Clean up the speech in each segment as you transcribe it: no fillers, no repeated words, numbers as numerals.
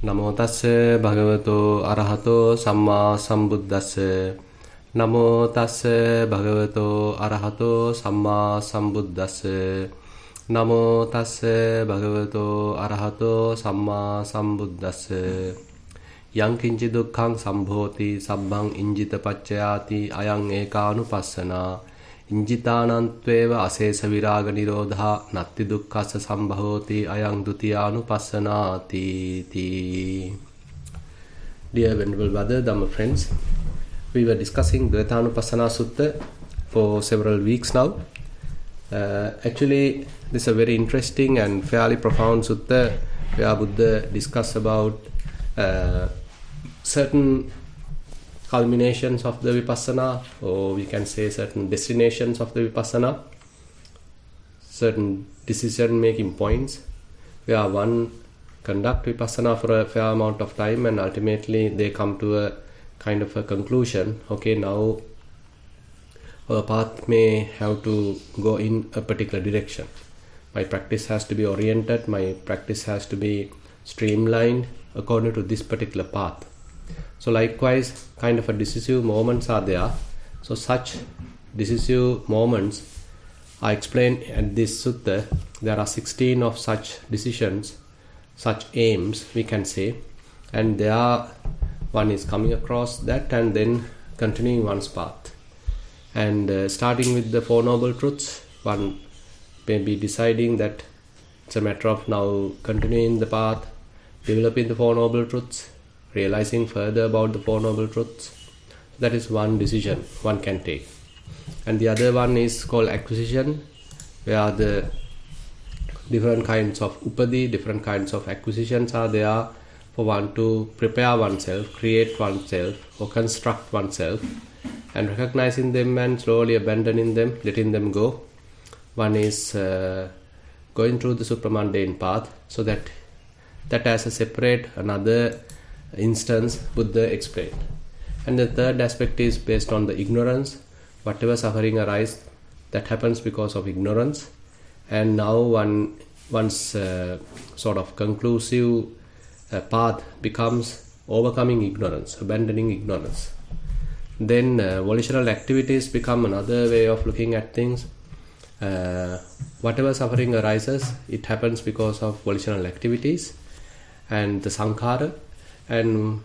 Namo tassa bhagavato arahato samma sambuddhassa. Namo tassa bhagavato arahato samma sambuddhassa. Namo tassa bhagavato arahato samma sambuddhassa. Yang kinci dukkhang sambhoti sabbang injita paccayati ayang ekanupassana. Injitanantveva asesa viraga nirodha natti dukkhassa sambhavoti ayang dutiyanupassanaati. Dear Venerable Brother, Dhamma friends, we were discussing Dvayatanupassana Sutta for several weeks now. Actually, this is a very interesting and fairly profound sutta where Buddha discuss about certain culminations of the vipassana, or we can say certain destinations of the vipassana, certain decision making points where one conduct vipassana for a fair amount of time and ultimately they come to a kind of a conclusion. Okay, now our path may have to go in a particular direction. My practice has to be oriented, my practice has to be streamlined according to this particular path. So likewise, kind of a decisive moments are there. So such decisive moments are explained at this sutta. There are 16 of such decisions, such aims we can say, and there one is coming across that and then continuing one's path. And starting with the Four Noble Truths, one may be deciding that it's a matter of now continuing the path, developing the Four Noble Truths, realizing further about the Four Noble Truths. That is one decision one can take. And the other one is called acquisition, where the different kinds of upadi, different kinds of acquisitions are there for one to prepare oneself, create oneself, or construct oneself, and recognizing them and slowly abandoning them, letting them go. One is going through the supramundane path, so that as a separate another instance Buddha explained. And the third aspect is based on the ignorance. Whatever suffering arises, that happens because of ignorance. And now one's sort of conclusive path becomes overcoming ignorance, abandoning ignorance. Then volitional activities become another way of looking at things. Whatever suffering arises, it happens because of volitional activities and the sankhara. And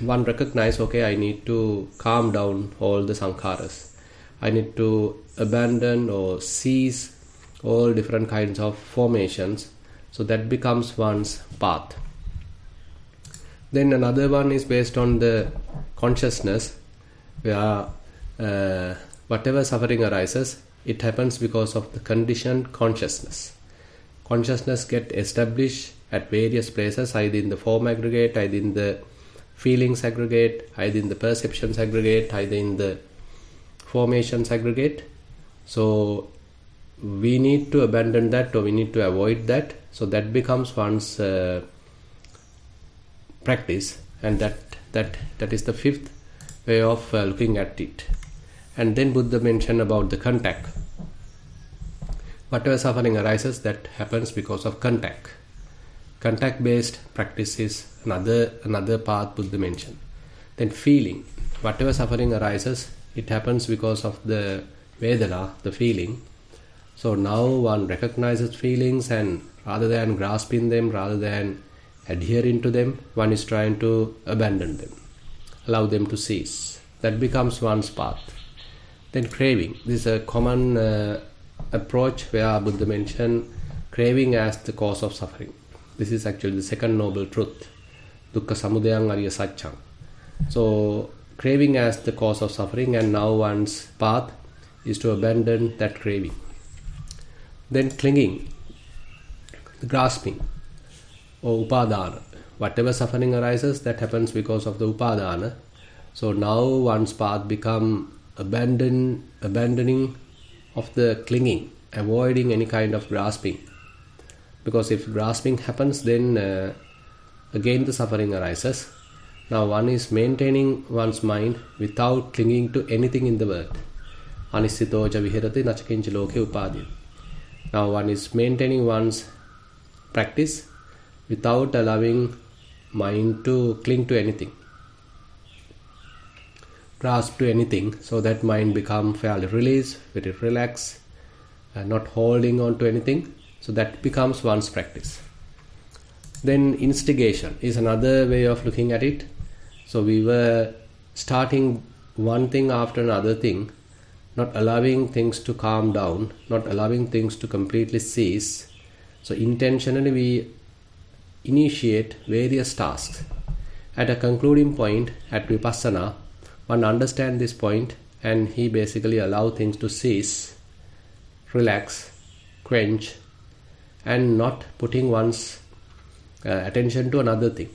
one recognizes, okay, I need to calm down all the sankharas. I need to abandon or cease all different kinds of formations. So that becomes one's path. Then another one is based on the consciousness, where whatever suffering arises, it happens because of the conditioned consciousness. Consciousness gets established at various places, either in the form aggregate, either in the feelings aggregate, either in the perceptions aggregate, either in the formations aggregate. So we need to abandon that, or we need to avoid that. So that becomes one's practice, and that is the fifth way of looking at it. And then Buddha mentioned about the contact. Whatever suffering arises, that happens because of contact. Contact-based practice is another path Buddha mentioned. Then feeling. Whatever suffering arises, it happens because of the Vedana, the feeling. So now one recognizes feelings, and rather than grasping them, rather than adhering to them, one is trying to abandon them, allow them to cease. That becomes one's path. Then craving. This is a common approach where Buddha mentioned craving as the cause of suffering. This is actually the second noble truth, dukkha samudayang ariya satchang. So craving as the cause of suffering, and now one's path is to abandon that craving. Then clinging, the grasping, or upadana. Whatever suffering arises, that happens because of the upadana. So now one's path become abandoning of the clinging, avoiding any kind of grasping. Because if grasping happens, then again the suffering arises. Now one is maintaining one's mind without clinging to anything in the world. Anissitoja vihirati nachakincha loke upadi. Now one is maintaining one's practice without allowing mind to cling to anything, grasp to anything, so that mind become fairly released, very relaxed, and not holding on to anything. So that becomes one's practice. Then instigation is another way of looking at it. So we were starting one thing after another thing, not allowing things to calm down, not allowing things to completely cease. So intentionally we initiate various tasks. At a concluding point at Vipassana, one understands this point and he basically allows things to cease, relax, quench, and not putting one's attention to another thing.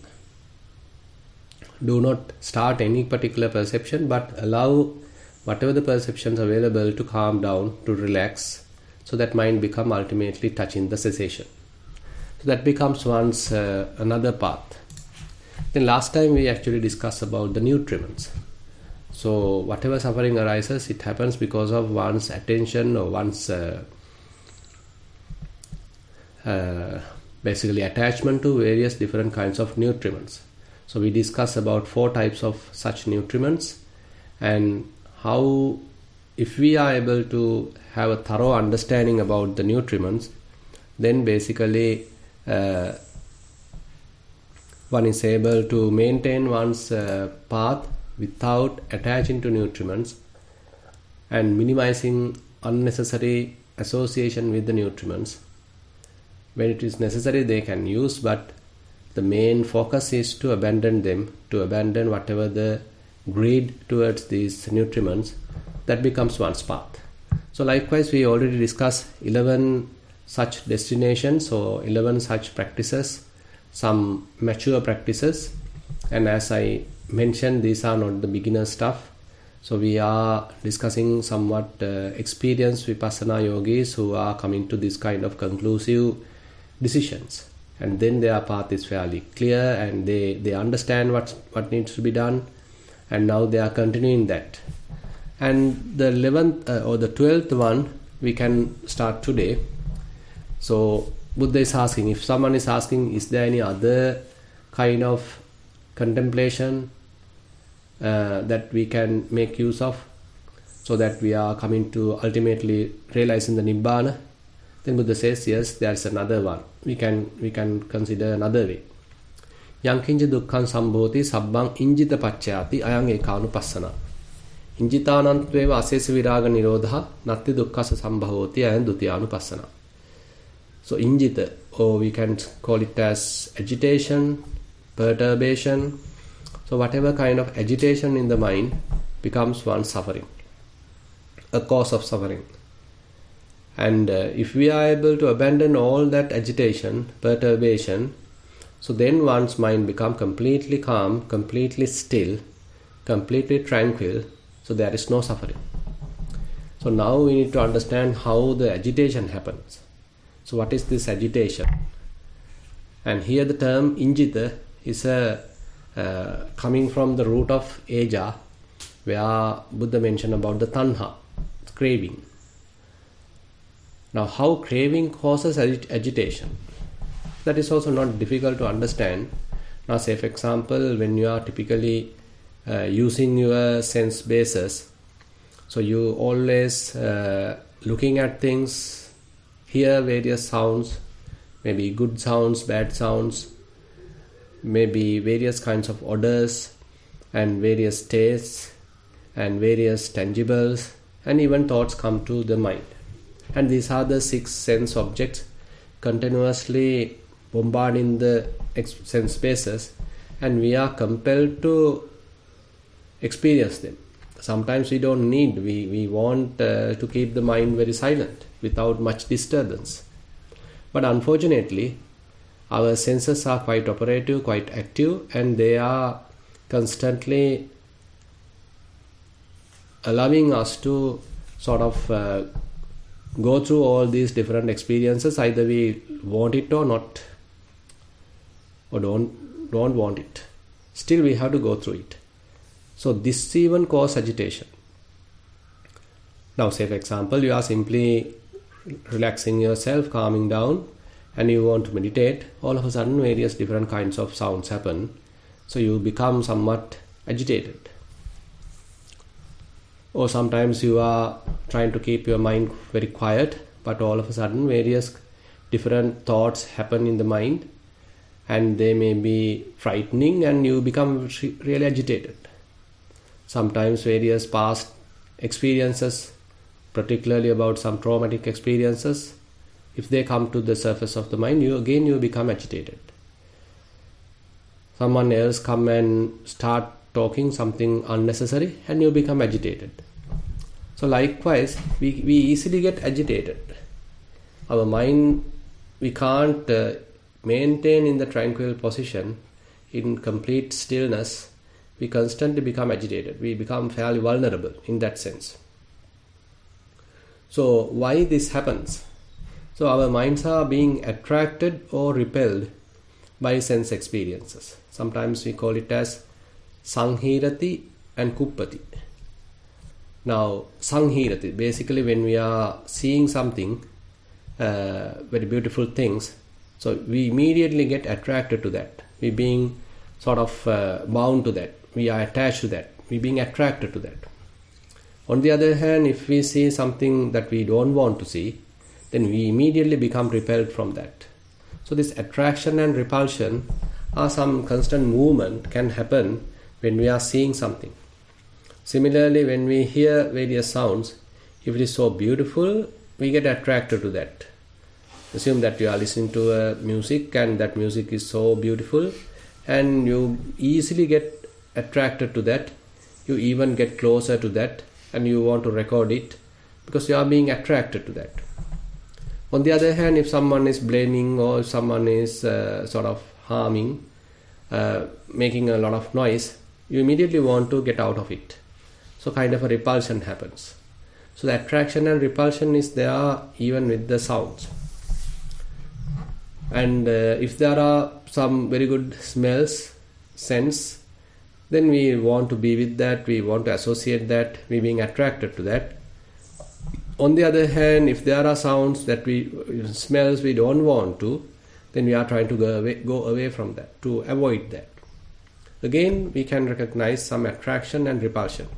Do not start any particular perception, but allow whatever the perceptions available to calm down, to relax, so that mind become ultimately touching the cessation. So that becomes one's another path. Then last time we actually discussed about the nutriments. So whatever suffering arises, it happens because of one's attention or one's basically attachment to various different kinds of nutriments. So we discussed about 4 types of such nutriments, and how, if we are able to have a thorough understanding about the nutriments, then basically one is able to maintain one's path without attaching to nutriments and minimizing unnecessary association with the nutriments. When it is necessary, they can use, but the main focus is to abandon them, to abandon whatever the greed towards these nutriments. That becomes one's path. So likewise, we already discussed 11 such destinations or 11 such practices, some mature practices, and as I mentioned, these are not the beginner stuff. So we are discussing somewhat experienced Vipassana yogis who are coming to this kind of conclusive decisions, and then their path is fairly clear and they understand what needs to be done, and now they are continuing that. And the 11th or the 12th one we can start today. So Buddha is asking, if someone is asking, is there any other kind of contemplation that we can make use of so that we are coming to ultimately realizing the Nibbana? Then Buddha says, yes, there is another one. We can consider another way. Yankinja dukkhan sambhoti sabbang injita paccayati ayang ekanupassana. Injitanantveva asesa viraga nirodha natti dukkhasa sambhavoti ayang dutiyanupassana. So injita, or we can call it as agitation, perturbation. So whatever kind of agitation in the mind becomes one suffering, a cause of suffering. And if we are able to abandon all that agitation, perturbation, so then one's mind becomes completely calm, completely still, completely tranquil, so there is no suffering. So now we need to understand how the agitation happens. So what is this agitation? And here the term injita is coming from the root of eja, where Buddha mentioned about the tanha, craving. Now, how craving causes agitation? That is also not difficult to understand. Now, say for example, when you are typically using your sense bases, so you always looking at things, hear various sounds, maybe good sounds, bad sounds, maybe various kinds of odors and various tastes and various tangibles, and even thoughts come to the mind. And these are the 6 sense objects continuously bombarding the sense spaces, and we are compelled to experience them. Sometimes we don't need, we want to keep the mind very silent without much disturbance. But unfortunately, our senses are quite operative, quite active, and they are constantly allowing us to sort of go through all these different experiences. Either we want it or not, or don't want it. Still we have to go through it. So this even causes agitation. Now say for example, you are simply relaxing yourself, calming down, and you want to meditate, all of a sudden various different kinds of sounds happen. So you become somewhat agitated. Or sometimes you are trying to keep your mind very quiet, but all of a sudden various different thoughts happen in the mind, and they may be frightening, and you become really agitated. Sometimes various past experiences, particularly about some traumatic experiences, if they come to the surface of the mind, you become agitated. Someone else come and start talking something unnecessary, and you become agitated. So likewise, we easily get agitated. Our mind, we can't maintain in the tranquil position, in complete stillness. We constantly become agitated. We become fairly vulnerable in that sense. So why this happens? So our minds are being attracted or repelled by sense experiences. Sometimes we call it as sanghirati and kuppati. Now sanghirati, basically when we are seeing something, very beautiful things, so we immediately get attracted to that. We being sort of bound to that. We are attached to that. We being attracted to that. On the other hand, if we see something that we don't want to see, then we immediately become repelled from that. So this attraction and repulsion are some constant movement can happen when we are seeing something. Similarly, when we hear various sounds, if it is so beautiful, we get attracted to that. Assume that you are listening to a music, and that music is so beautiful, and you easily get attracted to that. You even get closer to that, and you want to record it because you are being attracted to that. On the other hand, if someone is blaming or if someone is sort of harming, making a lot of noise, you immediately want to get out of it. So kind of a repulsion happens. So the attraction and repulsion is there even with the sounds. And if there are some very good smells, scents, then we want to be with that, we want to associate that, we being attracted to that. On the other hand, if there are sounds that smells we don't want to, then we are trying to go away from that, to avoid that. Again, we can recognize some attraction and repulsion.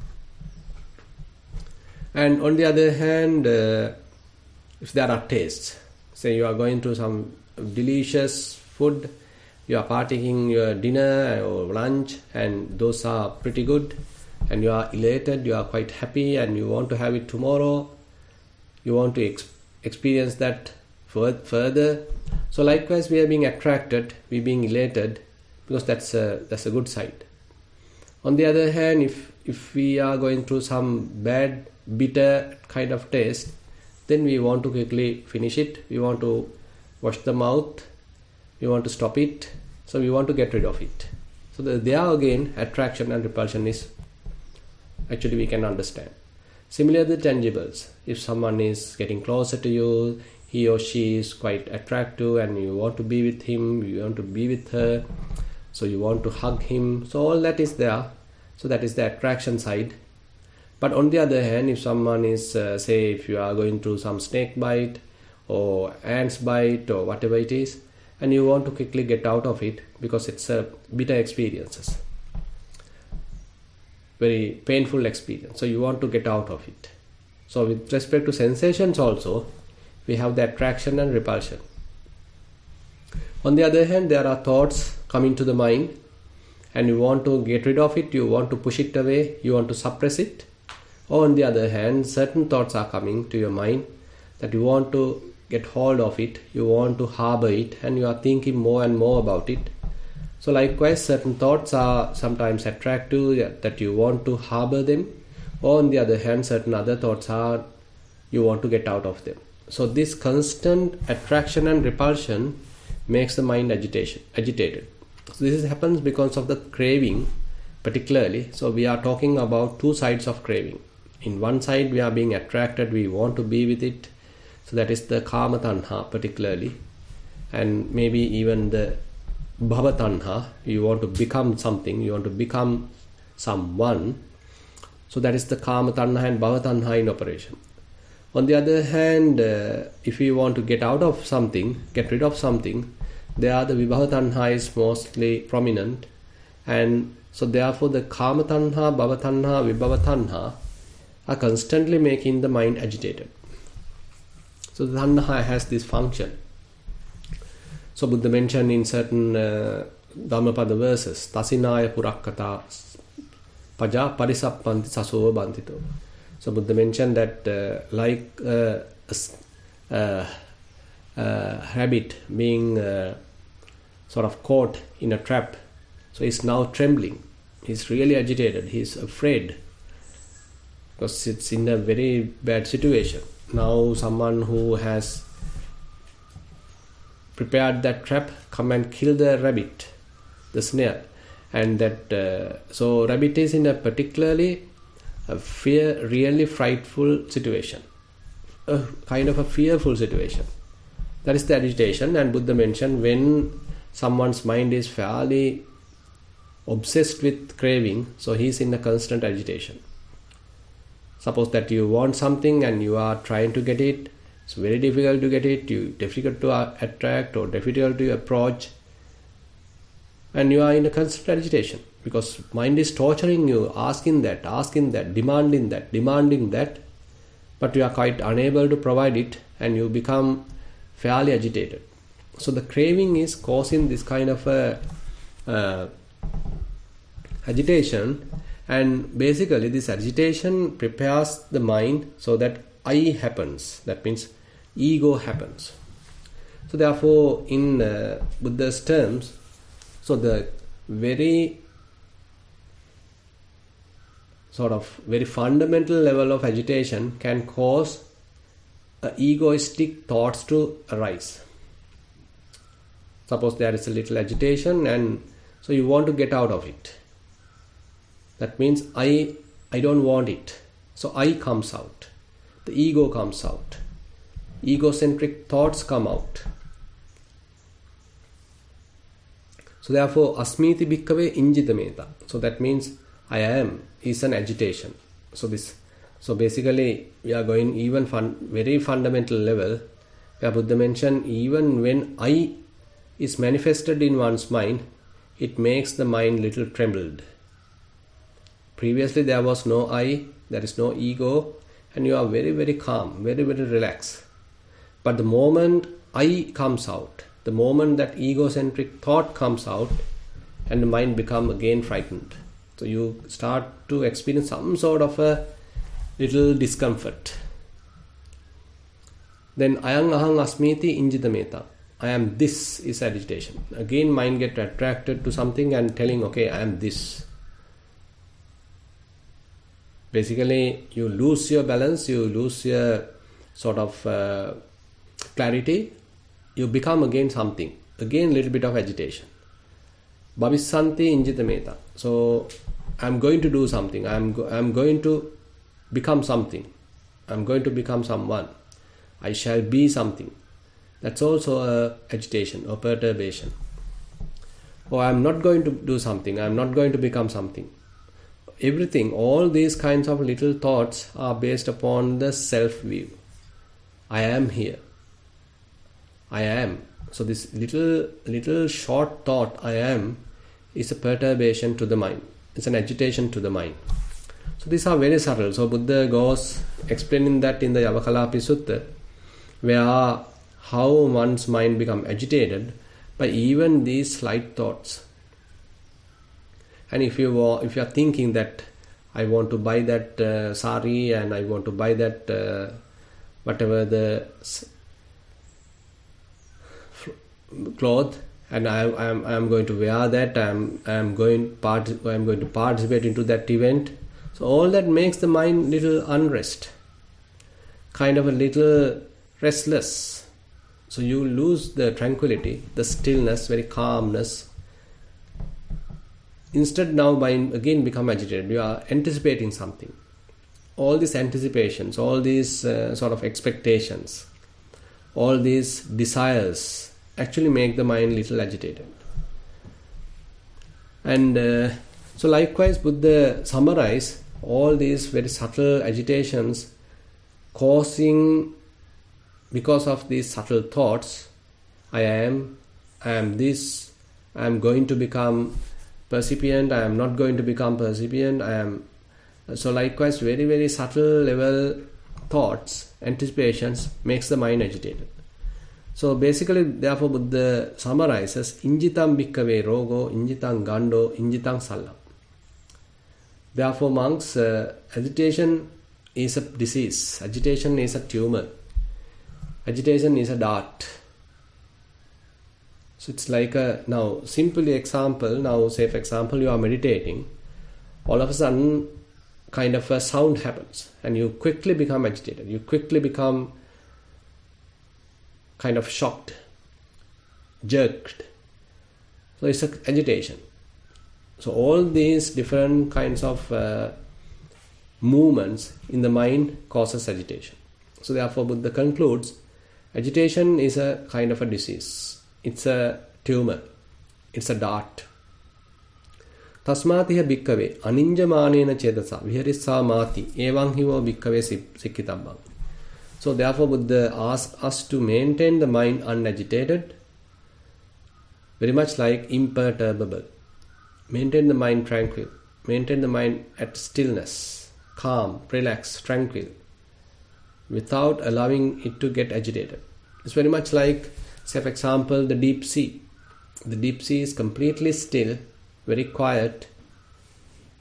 And on the other hand, if there are tastes, say you are going to some delicious food, you are partaking your dinner or lunch, and those are pretty good, and you are elated, you are quite happy, and you want to have it tomorrow. You want to experience that further. So likewise, we are being attracted, we are being elated, because that's a good side. On the other hand, if we are going through some bad, bitter kind of taste, then we want to quickly finish it. We want to wash the mouth. We want to stop it. So we want to get rid of it. So there again, attraction and repulsion is actually we can understand. Similarly, the tangibles. If someone is getting closer to you, he or she is quite attractive, and you want to be with him, you want to be with her, so you want to hug him. So all that is there. So that is the attraction side. But on the other hand, if someone is, say, if you are going through some snake bite or ants bite or whatever it is, and you want to quickly get out of it because it's a bitter experiences, very painful experience. So you want to get out of it. So with respect to sensations also, we have the attraction and repulsion. On the other hand, there are thoughts coming to the mind, and you want to get rid of it, you want to push it away, you want to suppress it. Or on the other hand, certain thoughts are coming to your mind that you want to get hold of it, you want to harbor it, and you are thinking more and more about it. So likewise, certain thoughts are sometimes attractive, that you want to harbor them. Or on the other hand, certain other thoughts are you want to get out of them. So this constant attraction and repulsion makes the mind agitated. So this happens because of the craving particularly. So we are talking about two sides of craving. In one side, we are being attracted, we want to be with it. So that is the kama tanha particularly. And maybe even the bhava tanha, you want to become something, you want to become someone. So that is the kama tanha and bhava tanha in operation. On the other hand, if we want to get out of something, get rid of something, there the vibhava tanha is mostly prominent, and so therefore the kama tanha, bhava tanha, vibhava tanha are constantly making the mind agitated. So the tanha has this function. So Buddha mentioned in certain Dhammapada verses, tasinaya purakkata paja parisappanti sasova bantito. So Buddha mentioned that like a rabbit being sort of caught in a trap, so he's now trembling, he's really agitated, he's afraid because it's in a very bad situation. Now someone who has prepared that trap come and kill the rabbit, the snare, and that so rabbit is in a particularly really frightful situation, a kind of a fearful situation. That is the agitation. And Buddha mentioned when someone's mind is fairly obsessed with craving, so he is in a constant agitation. Suppose that you want something and you are trying to get it, it's very difficult to get it, difficult to attract or difficult to approach, and you are in a constant agitation because mind is torturing you, asking that, demanding that, but you are quite unable to provide it and you become fairly agitated. So the craving is causing this kind of agitation, and basically this agitation prepares the mind so that I happens, that means ego happens. So therefore in Buddha's terms, so the very sort of very fundamental level of agitation can cause egoistic thoughts to arise. Suppose there is a little agitation and so you want to get out of it. That means I don't want it. So I comes out. The ego comes out. Egocentric thoughts come out. So therefore asmiti bhikkhave injitameta. So that means I am is an agitation. So basically we are going even very fundamental level where Buddha mentioned even when I is manifested in one's mind, it makes the mind little trembled. Previously there was no I, there is no ego, and you are very, very calm, very, very relaxed. But the moment I comes out, the moment that egocentric thought comes out, and the mind becomes again frightened. So you start to experience some sort of a little discomfort. Then ayang ahang asmiti injitameta. I am this is agitation. Again mind get attracted to something and telling, okay, I am this. Basically you lose your balance, you lose your sort of clarity, you become again something, again little bit of agitation. Bhavissanti injitameta. So I'm going to do something, I'm going to become something, I'm going to become someone, I shall be something. That's also a agitation or perturbation. Or I'm not going to do something, I'm not going to become something. Everything, all these kinds of little thoughts are based upon the self-view. I am here. I am. So this little short thought, I am, is a perturbation to the mind. It's an agitation to the mind. So these are very subtle. So Buddha goes explaining that in the Yavakalapi Sutta, where how one's mind become agitated by even these slight thoughts. And if you are thinking that I want to buy that sari and I want to buy that whatever the cloth, and I am going to wear that, I am going to participate into that event. So all that makes the mind little unrest, kind of a little restless. So you lose the tranquility, the stillness, very calmness. Instead now mind again become agitated. You are anticipating something. All these anticipations, all these sort of expectations, all these desires actually make the mind little agitated. And so likewise Buddha summarized all these very subtle agitations causing, because of these subtle thoughts, I am this, I am going to become percipient, I am not going to become percipient, I am. So likewise, very, very subtle level thoughts, anticipations makes the mind agitated. So basically, therefore, Buddha summarizes, injitam bhikkhave rogo, injitam gando, injitam sallam. Therefore, monks, agitation is a disease, agitation is a tumor, agitation is a dart. So it's like now, simply example, now say for example, you are meditating, all of a sudden, kind of a sound happens and you quickly become agitated, you quickly become kind of shocked, jerked. So it's an agitation. So all these different kinds of movements in the mind causes agitation. So therefore Buddha concludes, agitation is a kind of a disease, it's a tumor, it's a dart. Tasmatiha bhikkave aninjamanena chedasa viharissa mati evam hivo bhikkave sikkitabam. So therefore Buddha asks us to maintain the mind unagitated, very much like imperturbable. Maintain the mind tranquil, maintain the mind at stillness, calm, relaxed, tranquil, without allowing it to get agitated. It's very much like, say for example, the deep sea. The deep sea is completely still, very quiet,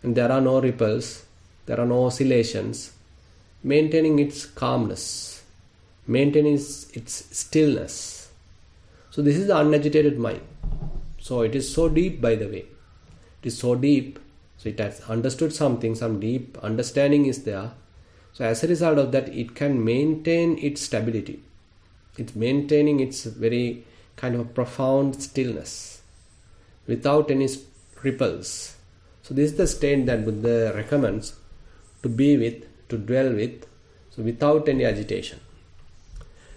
and there are no ripples, there are no oscillations, maintaining its calmness, maintaining its stillness. So this is the unagitated mind. So it is so deep, by the way. It is so deep, so it has understood something, some deep understanding is there. So as a result of that, it can maintain its stability. It's maintaining its very kind of profound stillness without any ripples. So this is the state that Buddha recommends to be with, to dwell with, so without any agitation.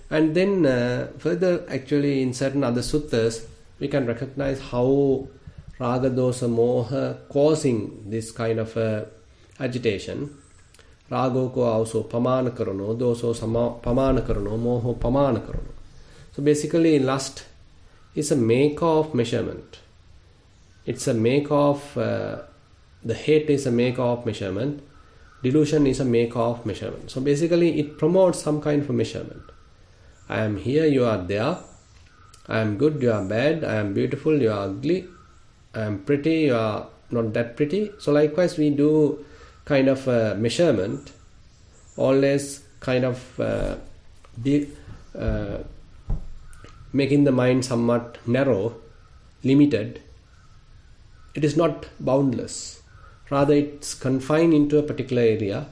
And then further, actually in certain other suttas, we can recognize how raga, dosa, moha causing this kind of agitation. Rago ko also pamana karano, doso pamana karano, moho pamana karano. So basically lust is a maker of measurement. It's a maker of, the hate is a maker of measurement. Delusion is a maker of measurement. So basically it promotes some kind of a measurement. I am here, you are there. I am good, you are bad. I am beautiful, you are ugly. I am pretty, you are not that pretty. So likewise we do kind of measurement, always kind of making the mind somewhat narrow, limited. It is not boundless. Rather it's confined into a particular area,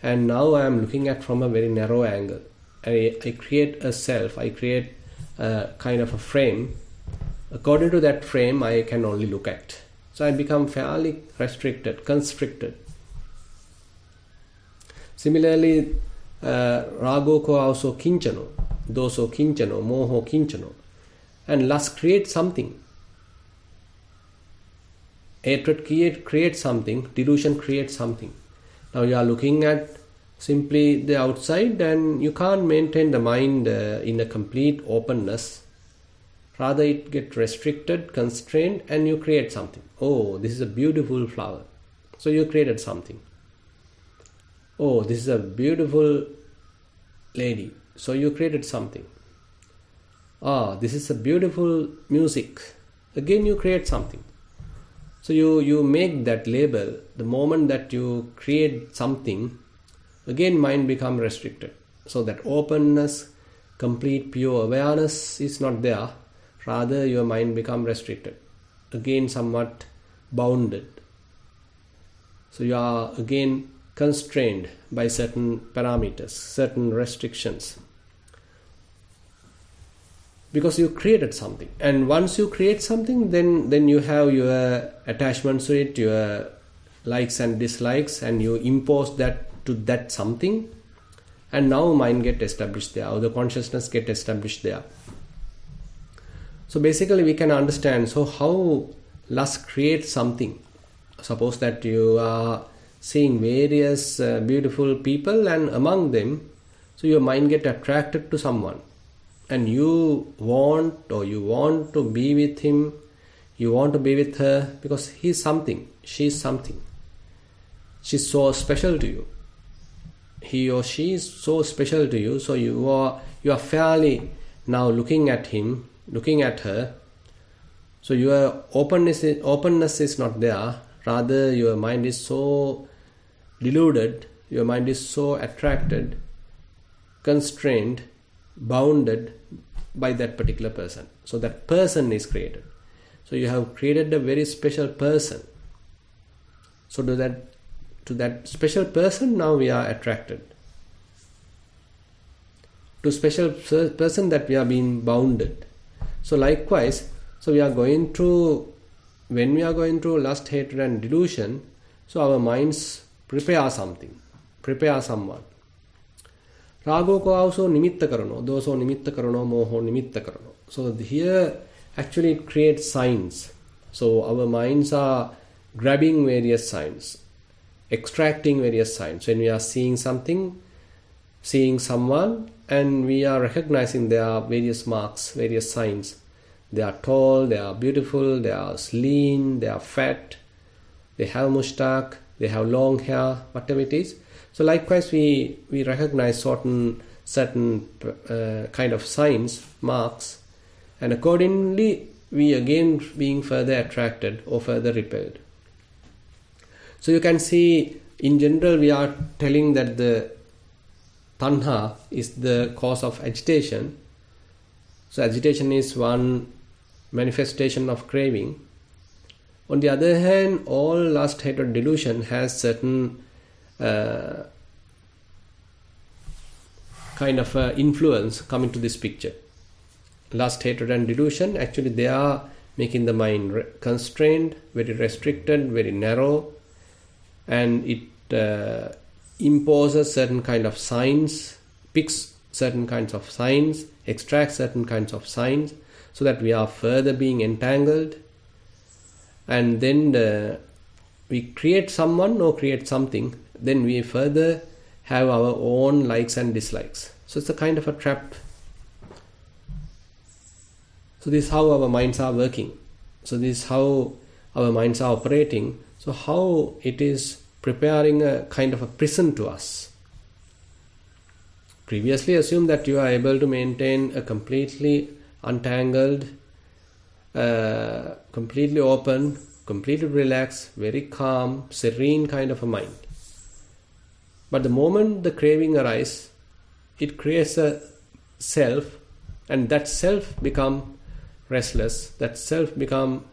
and now I am looking at from a very narrow angle. I create a self, I create a kind of a frame. According to that frame, I can only look at. So I become fairly restricted, constricted. Similarly, rago ko also kinchano, doso kinchano, moho kinchano. And lust creates something. Hatred creates something, delusion creates something. Now you are looking at simply the outside and you can't maintain the mind in a complete openness. Rather it gets restricted, constrained, and you create something. Oh, this is a beautiful flower. So you created something. Oh, this is a beautiful lady. So you created something. Ah, this is a beautiful music. Again you create something. So you make that label. The moment that you create something, again mind becomes restricted. So that openness, complete pure awareness is not there. Rather your mind becomes restricted. Again somewhat bounded. So you are again constrained by certain parameters, certain restrictions. Because you created something. And once you create something, then you have your attachments to it, your likes and dislikes, and you impose that to that something. And now mind get established there, or the consciousness get established there. So basically we can understand, so how lust creates something. Suppose that you are seeing various beautiful people, and among them So your mind get attracted to someone, and you want to be with him, you want to be with her because he's something, she's something. She's so special to you. He or she is so special to you. So you are fairly now looking at him, looking at her. So your openness is not there. Rather, your mind is so deluded, your mind is so attracted, constrained, bounded by that particular person. So that person is created. So you have created a very special person. So to that special person now we are attracted. To special person that we are being bounded. So likewise, so we are going through, when we are going through lust, hatred and delusion, so our minds prepare something, prepare someone. Rago ko also nimitta karano, doso nimitta karano, moho nimitta karano. So here actually it creates signs. So our minds are grabbing various signs, extracting various signs. When we are seeing something, seeing someone, and we are recognizing there are various marks, various signs. They are tall, they are beautiful, they are lean, they are fat, they have mustache, they have long hair, whatever it is. So likewise we recognize certain kind of signs, marks, and accordingly we again being further attracted or further repelled. So you can see in general we are telling that the tanha is the cause of agitation. So agitation is one manifestation of craving. On the other hand, all lust, hatred, delusion has certain kind of influence coming to this picture. Lust, hatred and delusion, actually they are making the mind constrained, very restricted, very narrow, and it imposes certain kind of signs, picks certain kinds of signs, extracts certain kinds of signs, so that we are further being entangled, and then we create someone or create something, then we further have our own likes and dislikes. So it's a kind of a trap. So this is how our minds are working. So this is how our minds are operating. So how it is preparing a kind of a prison to us. Previously assume that you are able to maintain a completely untangled, completely open, completely relaxed, very calm, serene kind of a mind. But the moment the craving arises, it creates a self, and that self become restless, that self become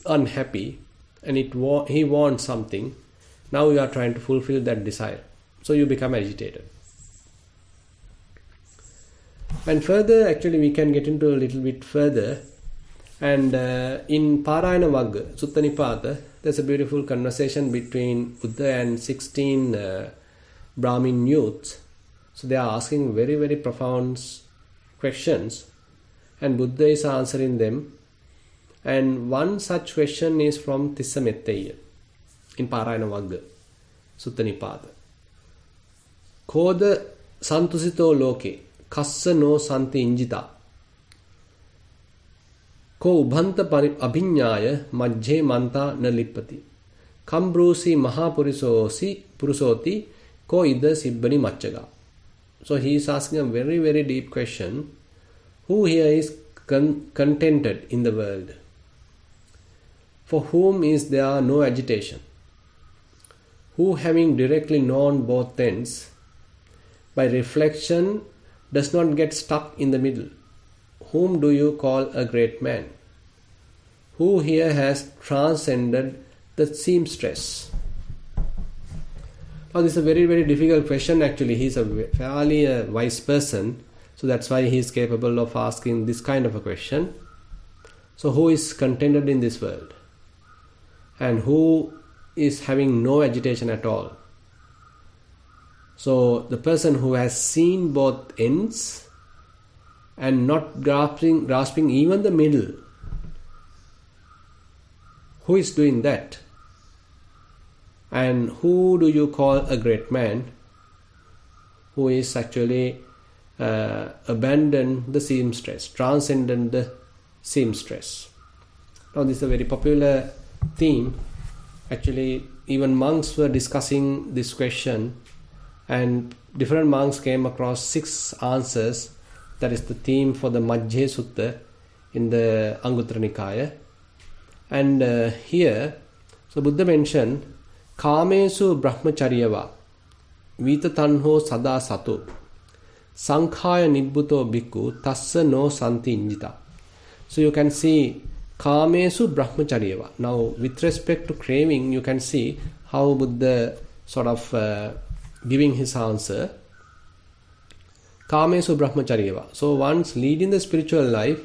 unhappy, and he wants something. Now you are trying to fulfill that desire. So you become agitated. And further, actually we can get into a little bit further. And in Parayana Vagga, Sutta Nipata, there's a beautiful conversation between Buddha and 16 Brahmin youths. So they are asking very, very profound questions, and Buddha is answering them. And one such question is from Tissa Metteya in Parayana Vagga, Sutta Nipata. Koda santusito loke, kassa no santi injita. Ko ubhanta abhinyaya majhe manta na lippati. Kambrusi purusoti ko ida sibbani machaga. So he is asking a very, very deep question. Who here is contented in the world? For whom is there no agitation? Who, having directly known both ends, by reflection does not get stuck in the middle? Whom do you call a great man? Who here has transcended the seamstress? Now this is a very, very difficult question actually. He is a fairly wise person, so that's why he is capable of asking this kind of a question. So who is contented in this world? And who is having no agitation at all? So the person who has seen both ends and not grasping even the middle, who is doing that? And who do you call a great man? who is actually abandoned the seamstress, transcended the seamstress. Now this is a very popular theme. Actually, even monks were discussing this question, and different monks came across 6 answers. That is the theme for the Majjhe Sutta in the Anguttara Nikaya. And here, so Buddha mentioned, Kamesu Brahmacharyava Vitatanho Sada Satu Sankhaya Nibbuto Bhikkhu Tassa no Santi Injita. So you can see Kamesu Brahmacharyava. Now with respect to craving, you can see how Buddha sort of giving his answer. Kamesu Brahmacharyava. So one's leading the spiritual life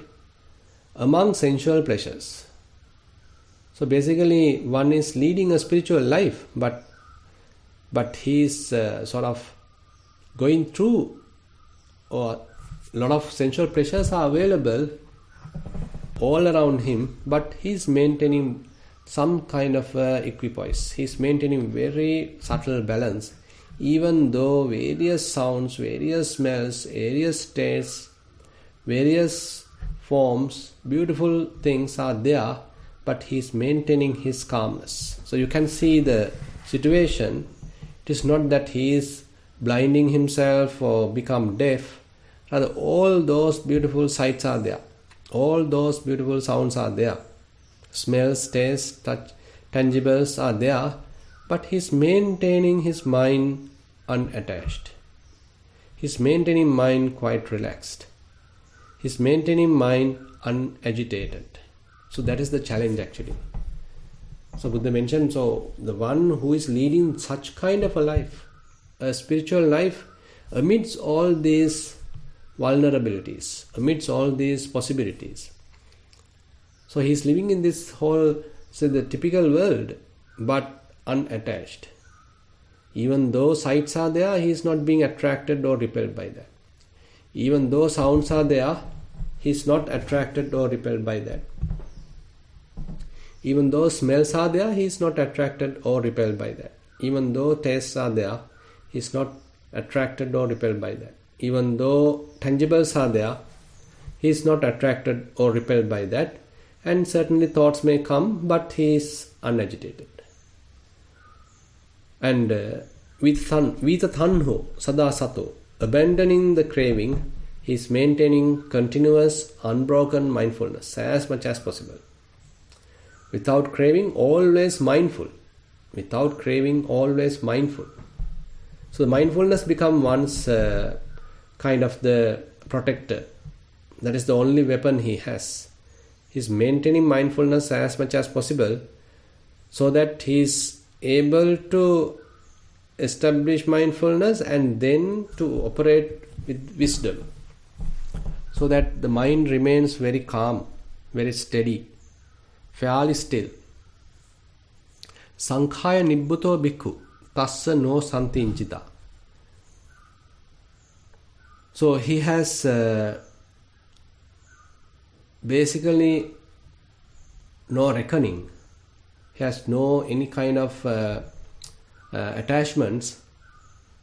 among sensual pleasures. So basically one is leading a spiritual life, but he is sort of going through, or a lot of sensual pleasures are available all around him, but he is maintaining some kind of equipoise. He is maintaining very subtle balance, even though various sounds, various smells, various tastes, various forms, beautiful things are there, but he is maintaining his calmness. So you can see the situation. It is not that he is blinding himself or become deaf. Rather, all those beautiful sights are there. All those beautiful sounds are there. Smells, tastes, touch, tangibles are there. But he is maintaining his mind unattached. He is maintaining mind quite relaxed. He is maintaining mind unagitated. So that is the challenge actually. So Buddha mentioned, so the one who is leading such kind of a life, a spiritual life, amidst all these vulnerabilities, amidst all these possibilities. So he is living in this whole, say, the typical world, but unattached. Even though sights are there, he is not being attracted or repelled by that. Even though sounds are there, he is not attracted or repelled by that. Even though smells are there, he is not attracted or repelled by that. Even though tastes are there, he is not attracted or repelled by that. Even though tangibles are there, he is not attracted or repelled by that. And certainly thoughts may come, but he is unagitated. And Vitatanho Sada Sato, abandoning the craving, he is maintaining continuous, unbroken mindfulness as much as possible. Without craving, always mindful. Without craving, always mindful. So mindfulness becomes one's kind of the protector. That is the only weapon he has. He is maintaining mindfulness as much as possible, so that he is able to establish mindfulness and then to operate with wisdom, so that the mind remains very calm, very steady, fairly still. Sankhaya Nibbuto Bhikkhu Tassa no Santi Injita. So he has basically no reckoning. He has no any kind of attachments,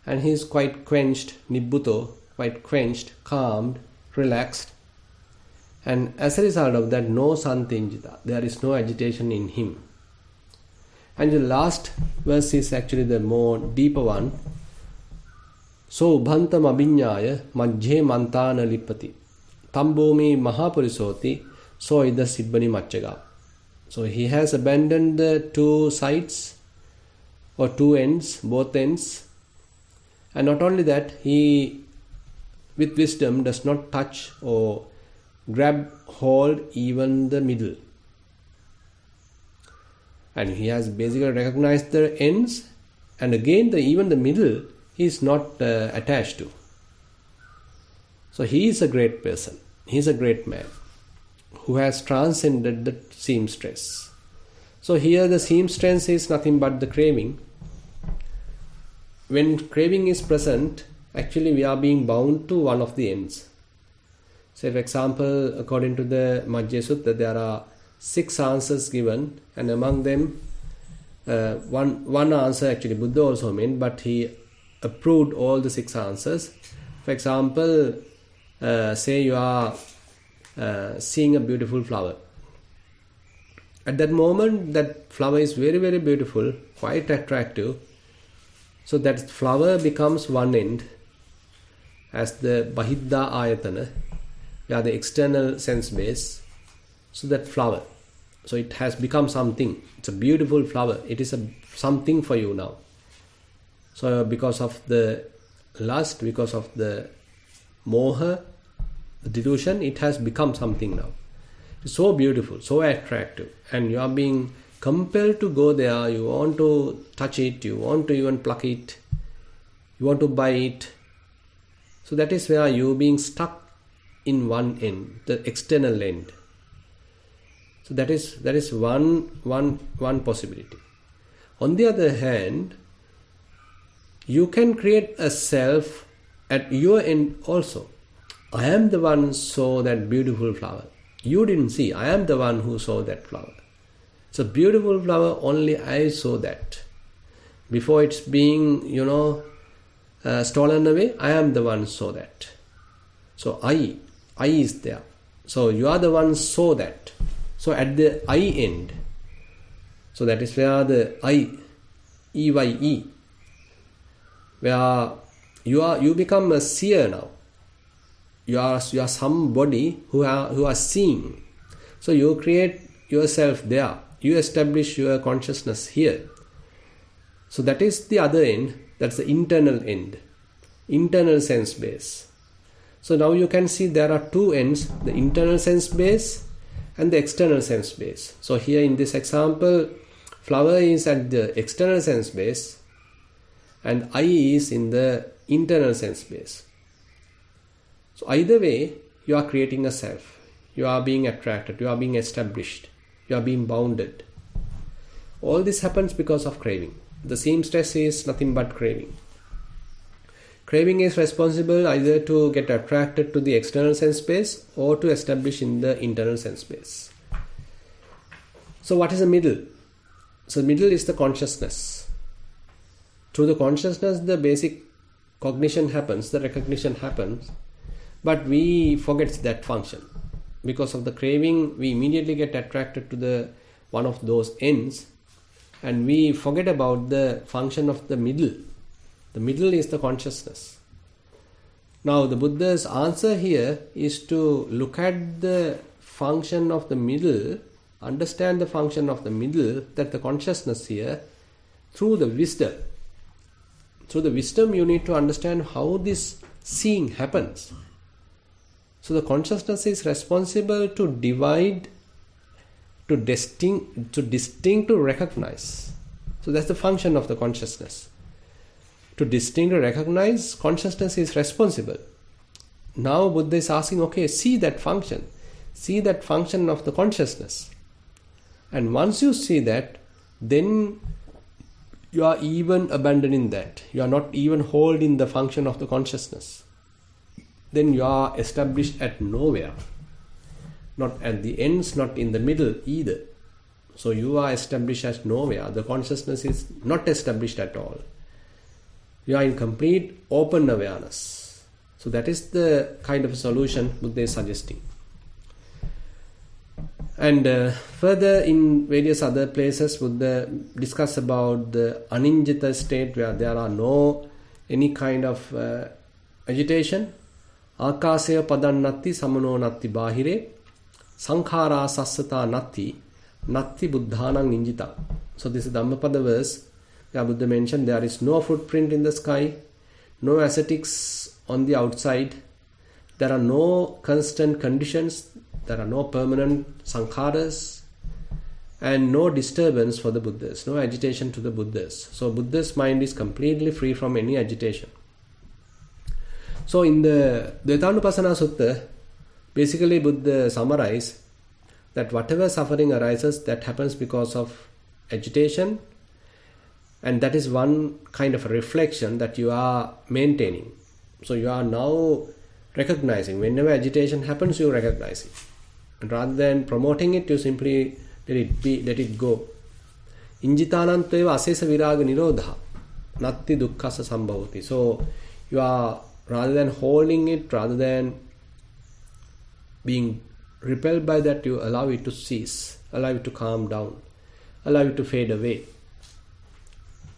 and he is quite quenched, Nibbuto, quite quenched, calmed, relaxed. And as a result of that, no Santi Injita, there is no agitation in him. And the last verse is actually the more deeper one. So ubhantam abhinyaya majjhe mantana lipati tambumi mahapurisoti so ida sibbani macchaga. So he has abandoned the two sides or two ends, both ends. And not only that, he with wisdom does not touch or grab hold even the middle. And he has basically recognized the ends, and again even the middle he is not attached to. So he is a great person. He is a great man who has transcended the seamstress. So here the seamstress is nothing but the craving. When craving is present, actually we are being bound to one of the ends. So for example, according to the Majjhe Sutta, there are 6 answers given, and among them one answer actually Buddha also meant, but he approved all the 6 answers. For example, say you are seeing a beautiful flower. At that moment, that flower is very, very beautiful, quite attractive. So that flower becomes one end as the Bahidda Ayatana, the external sense base. So that flower, so it has become something. It's a beautiful flower. It is something for you now. So because of the lust, because of the moha, the delusion, it has become something now. It's so beautiful, so attractive, and you are being compelled to go there. You want to touch it, you want to even pluck it, you want to buy it. So that is where you being stuck in one end, the external end. So that is one possibility. On the other hand, you can create a self at your end also. I am the one who saw that beautiful flower. You didn't see. I am the one who saw that flower. It's a beautiful flower, only I saw that. Before it's being, stolen away, I am the one who saw that. So I is there. So you are the one who saw that. So at the I end, so that is where the I, EYE, where you become a seer now. You are somebody who are seeing. So you create yourself there. You establish your consciousness here. So that is the other end. That's the internal end, internal sense base. So now you can see there are 2 ends, the internal sense base and the external sense base. So here in this example, flower is at the external sense base and I is in the internal sense base. So either way, you are creating a self. You are being attracted, you are being established, you are being bounded. All this happens because of craving. The seamstress is nothing but craving. Craving is responsible either to get attracted to the external sense space or to establish in the internal sense space. So what is the middle? So the middle is the consciousness. Through the consciousness, the basic cognition happens, the recognition happens, but we forget that function. Because of the craving, we immediately get attracted to the one of those ends and we forget about the function of the middle. The middle is the consciousness. Now the Buddha's answer here is to look at the function of the middle, understand the function of the middle, that the consciousness here, through the wisdom. Through the wisdom you need to understand how this seeing happens. So the consciousness is responsible to divide, to distinct, to recognize. So that's the function of the consciousness. To distinct, to recognize, consciousness is responsible. Now Buddha is asking, okay, see that function. See that function of the consciousness. And once you see that, then you are even abandoning that. You are not even holding the function of the consciousness. Then you are established at nowhere. Not at the ends, not in the middle either. So you are established at nowhere. The consciousness is not established at all. You are in complete open awareness. So that is the kind of solution Buddha is suggesting. And further in various other places, Buddha discuss about the aninjita state where there are no any kind of agitation. Akasaya padannatti samano natti bahire sankhara sassata natti buddhanang ninjita. So this is the Dhammapada verse where Buddha mentioned there is no footprint in the sky, no ascetics on the outside, there are no constant conditions, there are no permanent sankharas, and no disturbance for the Buddhas, no agitation to the Buddhas. So Buddha's mind is completely free from any agitation. So in the Dvayatanupassana Sutta, basically Buddha summarized that whatever suffering arises, that happens because of agitation, and that is one kind of a reflection that you are maintaining. So you are now recognizing. Whenever agitation happens, you recognize it. And rather than promoting it, you simply let it be, let it go. Injitananteva asesa viraga nirodha. natti dukkhasa sambhavati. So you are, rather than holding it, rather than being repelled by that, you allow it to cease, allow it to calm down, allow it to fade away.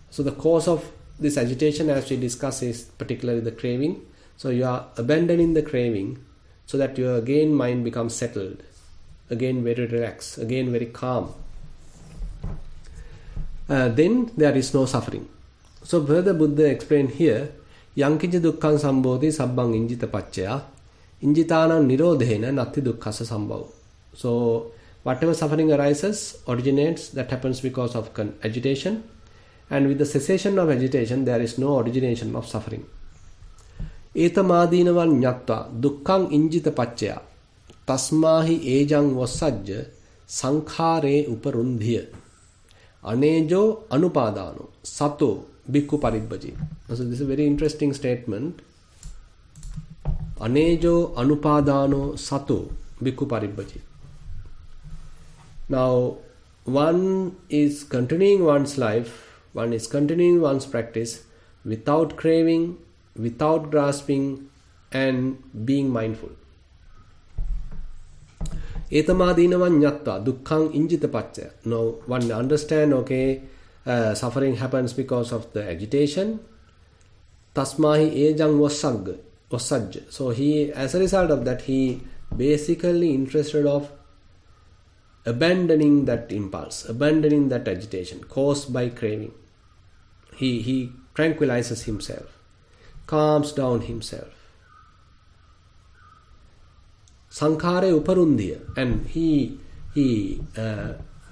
So the cause of this agitation, as we discuss, is particularly the craving. So you are abandoning the craving so that your again mind becomes settled, again very relaxed, again very calm. Then there is no suffering. So further Buddha explained here, Yankinja dukkhaṃ sambhoti sabbhaṃ injita paccaya injitānaṃ nirodhena natti dukkhasa sambhav. So whatever suffering arises, originates, that happens because of agitation, and with the cessation of agitation there is no origination of suffering. Etamadīnavaṃ ñattva dukkhaṃ injita paccaya tasmāhi ejang vassajja sankhāre uparundhiya anejo anupādāno sato bhikkhu paribbaji. So this is a very interesting statement. Anejo anupādāno sato bhikkhu paribbaji. Now one is continuing one's life, one is continuing one's practice without craving, without grasping, and being mindful. Etamadīnavaṃ ñattva dukkhaṃ injita paccaya. Now one understand, okay, suffering happens because of the agitation. Tasmāhi ejang vassajja. So he, as a result of that, he basically interested of abandoning that impulse, abandoning that agitation caused by craving. He tranquilizes himself, calms down himself. Sankhāre uparundhiya, and he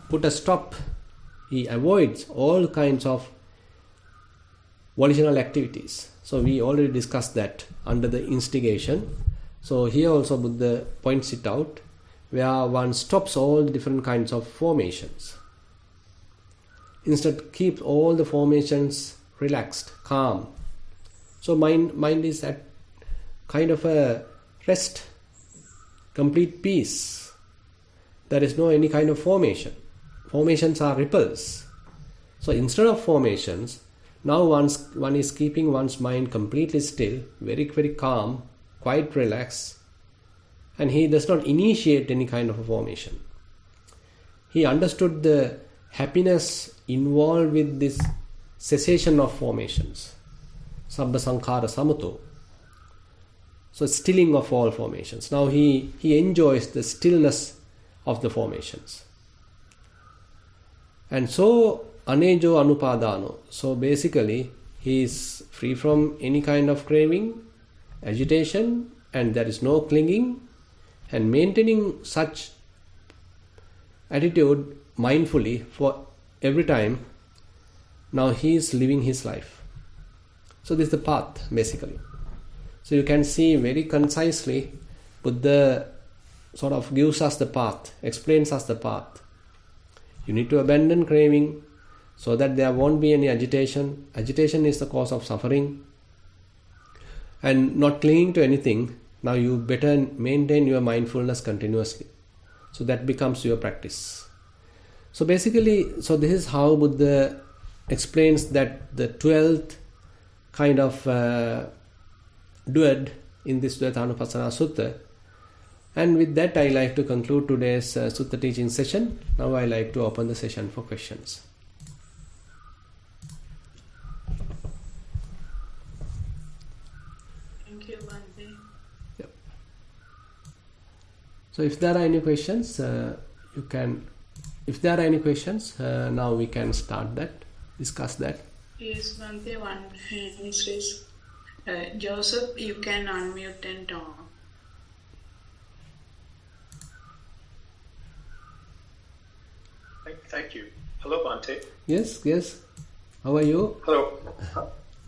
put a stop. He avoids all kinds of volitional activities. So we already discussed that under the instigation. So here also Buddha points it out, where one stops all the different kinds of formations. Instead keeps all the formations relaxed, calm. So mind is at kind of a rest, complete peace. There is no any kind of formation. Formations are ripples. So instead of formations, now one is keeping one's mind completely still, very, very calm, quite relaxed, and he does not initiate any kind of a formation. He understood the happiness involved with this cessation of formations. Sabba sankhara samato. So stilling of all formations. Now he enjoys the stillness of the formations. And so anejo anupādāno. So basically he is free from any kind of craving, agitation, and there is no clinging, and maintaining such attitude mindfully for every time. Now he is living his life. So this is the path basically. So you can see very concisely Buddha sort of gives us the path, explains us the path. You need to abandon craving so that there won't be any agitation. Agitation is the cause of suffering. And not clinging to anything, now you better maintain your mindfulness continuously. So that becomes your practice. So basically, so this is how Buddha explains that the 12th kind of duad in this Dvayatanupassana Sutta. And with that, I like to conclude today's Sutta teaching session. Now I like to open the session for questions. Thank you, Bhante. Yep. So if there are any questions, you can. If there are any questions, now we can start that, discuss that. Yes, Bhante, one hand is raised. Joseph, you can unmute and talk. Thank you. Hello, Bhante. Yes. How are you? Hello.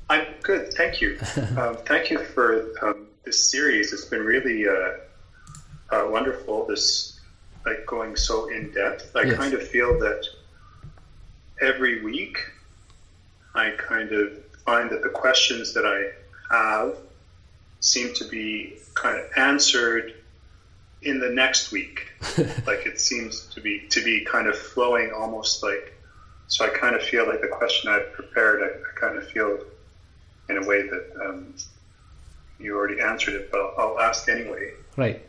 I'm good. Thank you. Thank you for this series. It's been really wonderful. This going so in depth. I kind of feel that every week I kind of find that the questions that I have seem to be kind of answered in the next week. Like it seems to be kind of flowing almost like So I kind of feel like the question I've prepared, I kind of feel in a way that you already answered it, but I'll ask anyway. Right.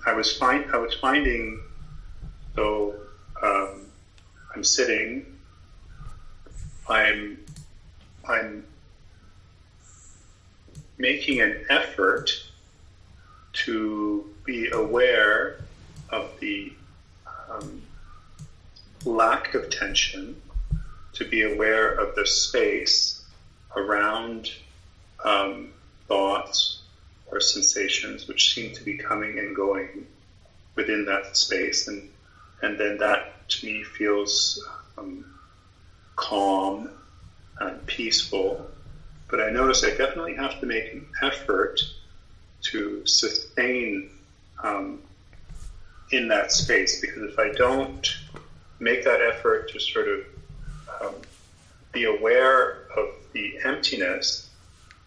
I was finding, so I'm sitting, I'm making an effort to be aware of the lack of tension, to be aware of the space around thoughts or sensations which seem to be coming and going within that space, and then that to me feels calm and peaceful. But I notice I definitely have to make an effort to sustain in that space, because if I don't make that effort to sort of be aware of the emptiness,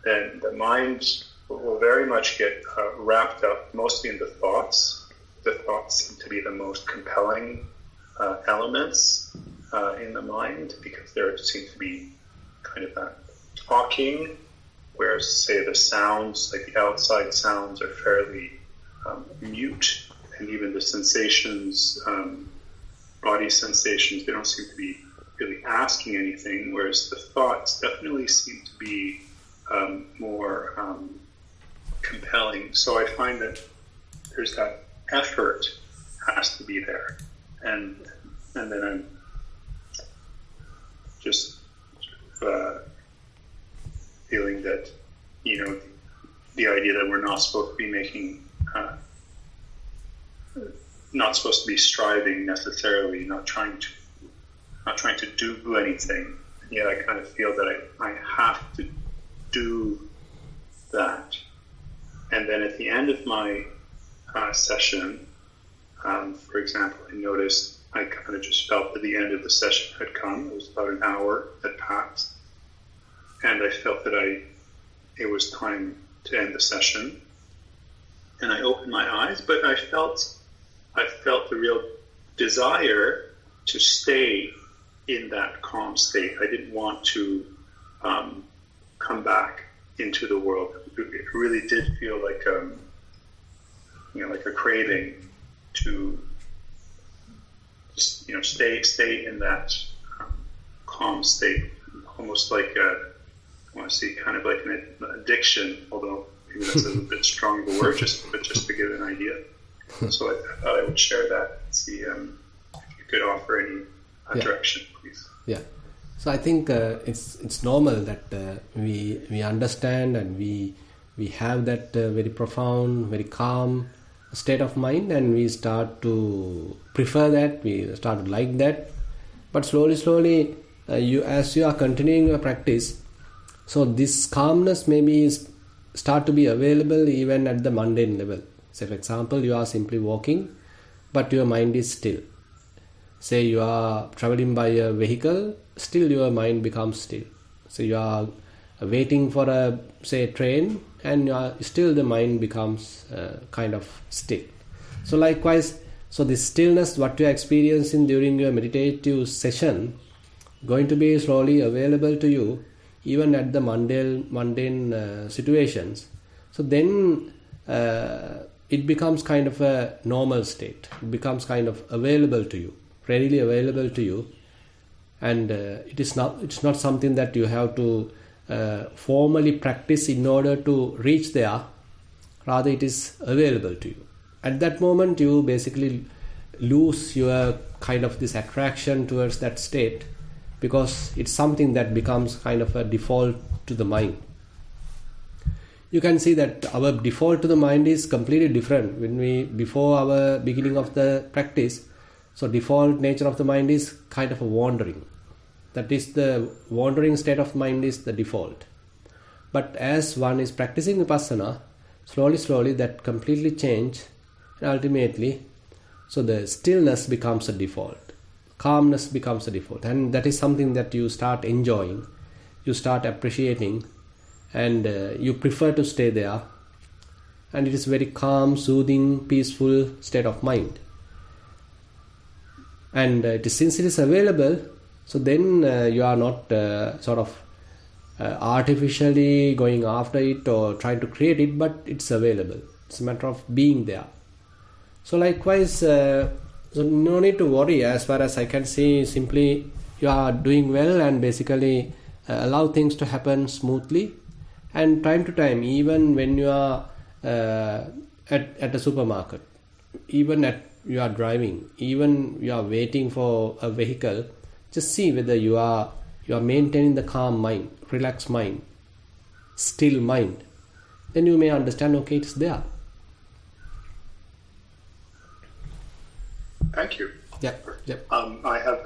then the mind will very much get wrapped up mostly in the thoughts. The thoughts seem to be the most compelling elements in the mind, because there seems to be kind of that talking, whereas, say, the sounds, like the outside sounds, are fairly mute, and even the sensations, body sensations, they don't seem to be really asking anything, whereas the thoughts definitely seem to be more compelling. So I find that there's that effort has to be there, and then I'm just feeling that, the idea that we're not supposed to be making, not supposed to be striving necessarily, not trying to do anything. Yet I kind of feel that I have to do that. And then at the end of my session, for example, I noticed I kind of just felt that the end of the session had come. It was about an hour had passed, and I felt that it was time to end the session. And I opened my eyes, but I felt the real desire to stay in that calm state. I didn't want to come back into the world. It really did feel like like a craving to just stay in that calm state, almost like I want to see kind of like an addiction, although maybe that's a little bit strong of a word, just to give an idea. So I thought I would share that and see if you could offer any direction, please. Yeah. So I think it's normal that we understand and we have that very profound, very calm state of mind, and we start to prefer that, we start to like that. But slowly, as you are continuing your practice, so this calmness maybe start to be available even at the mundane level. Say, for example, you are simply walking, but your mind is still. Say you are traveling by a vehicle, still your mind becomes still. So you are waiting for a train, and still the mind becomes kind of still. So likewise, so this stillness what you are experiencing during your meditative session going to be slowly available to you even at the mundane situations. So then it becomes kind of a normal state. It becomes kind of available to you, readily available to you, and it's not something that you have to formally practice in order to reach there. Rather, it is available to you. At that moment, you basically lose your kind of this attraction towards that state, because it's something that becomes kind of a default to the mind. You can see that our default to the mind is completely different. Before our beginning of the practice, so default nature of the mind is kind of a wandering. That is, the wandering state of mind is the default. But as one is practicing Vipassana, slowly that completely change, and ultimately, so the stillness becomes a default. Calmness becomes a default, and that is something that you start enjoying, you start appreciating, and you prefer to stay there, and it is very calm, soothing, peaceful state of mind. And since it is available, So then you are not artificially going after it or trying to create it, but it's available. It's a matter of being there. So likewise, so no need to worry. As far as I can see, simply you are doing well, and basically allow things to happen smoothly. And time to time, even when you are at a supermarket, even you are driving, even you are waiting for a vehicle, just see whether you are maintaining the calm mind, relaxed mind, still mind. Then you may understand, okay, it's there. Thank you. Yep. I have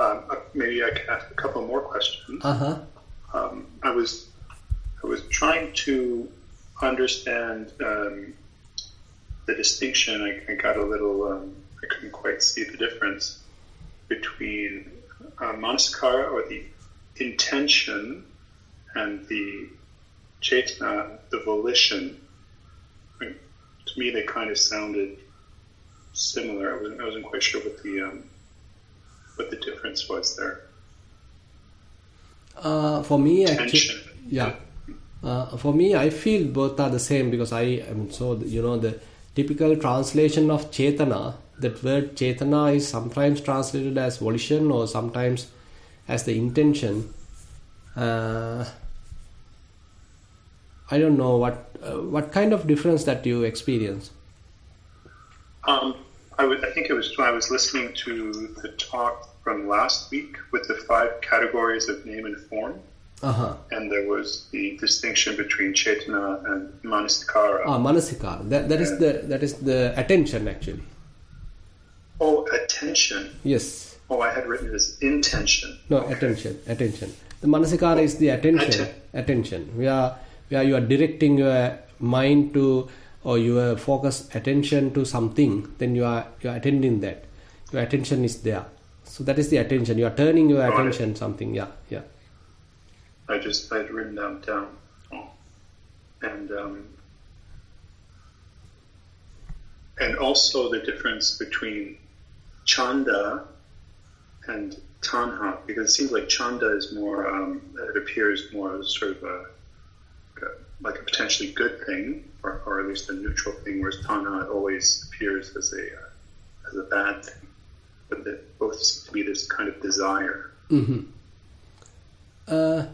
maybe I can ask a couple more questions. I was trying to understand the distinction. I got a little. I couldn't quite see the difference between manasikara, or the intention, and the cetana, the volition. To me, they kind of sounded similar. I wasn't quite sure what the difference was there. For me, Intention. For me, I feel both are the same, because the typical translation of cetana, that word cetana is sometimes translated as volition or sometimes as the intention. I don't know what kind of difference that you experience. I think it was when I was listening to the talk from last week with the 5 categories of name and form. And there was the distinction between cetana and manasikara. Manasikara. That is the attention, actually. Oh, attention. Yes. Oh, I had written it as intention. No, okay. Attention. The manasikara is the attention. Where you are directing your mind to, or your focus attention to something, then you are attending that. Your attention is there. So that is the attention. You are turning your attention something. Yeah. I had written them down. And also the difference between chanda and tanha, because it seems like chanda is more, it appears more as sort of like a potentially good thing, or at least a neutral thing, whereas tanha always appears as a bad thing. But they both seem to be this kind of desire.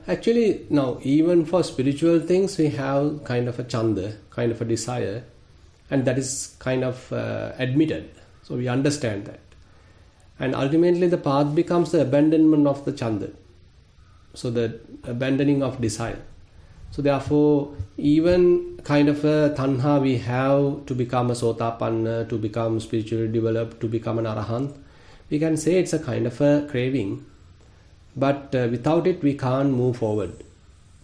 Actually, now, even for spiritual things, we have kind of a chanda, kind of a desire, and that is kind of admitted. So we understand that. And ultimately, the path becomes the abandonment of the chanda. So the abandoning of desire. So therefore, even kind of a tanha we have to become a sotapanna, to become spiritually developed, to become an arahant, we can say it's a kind of a craving. But without it, we can't move forward.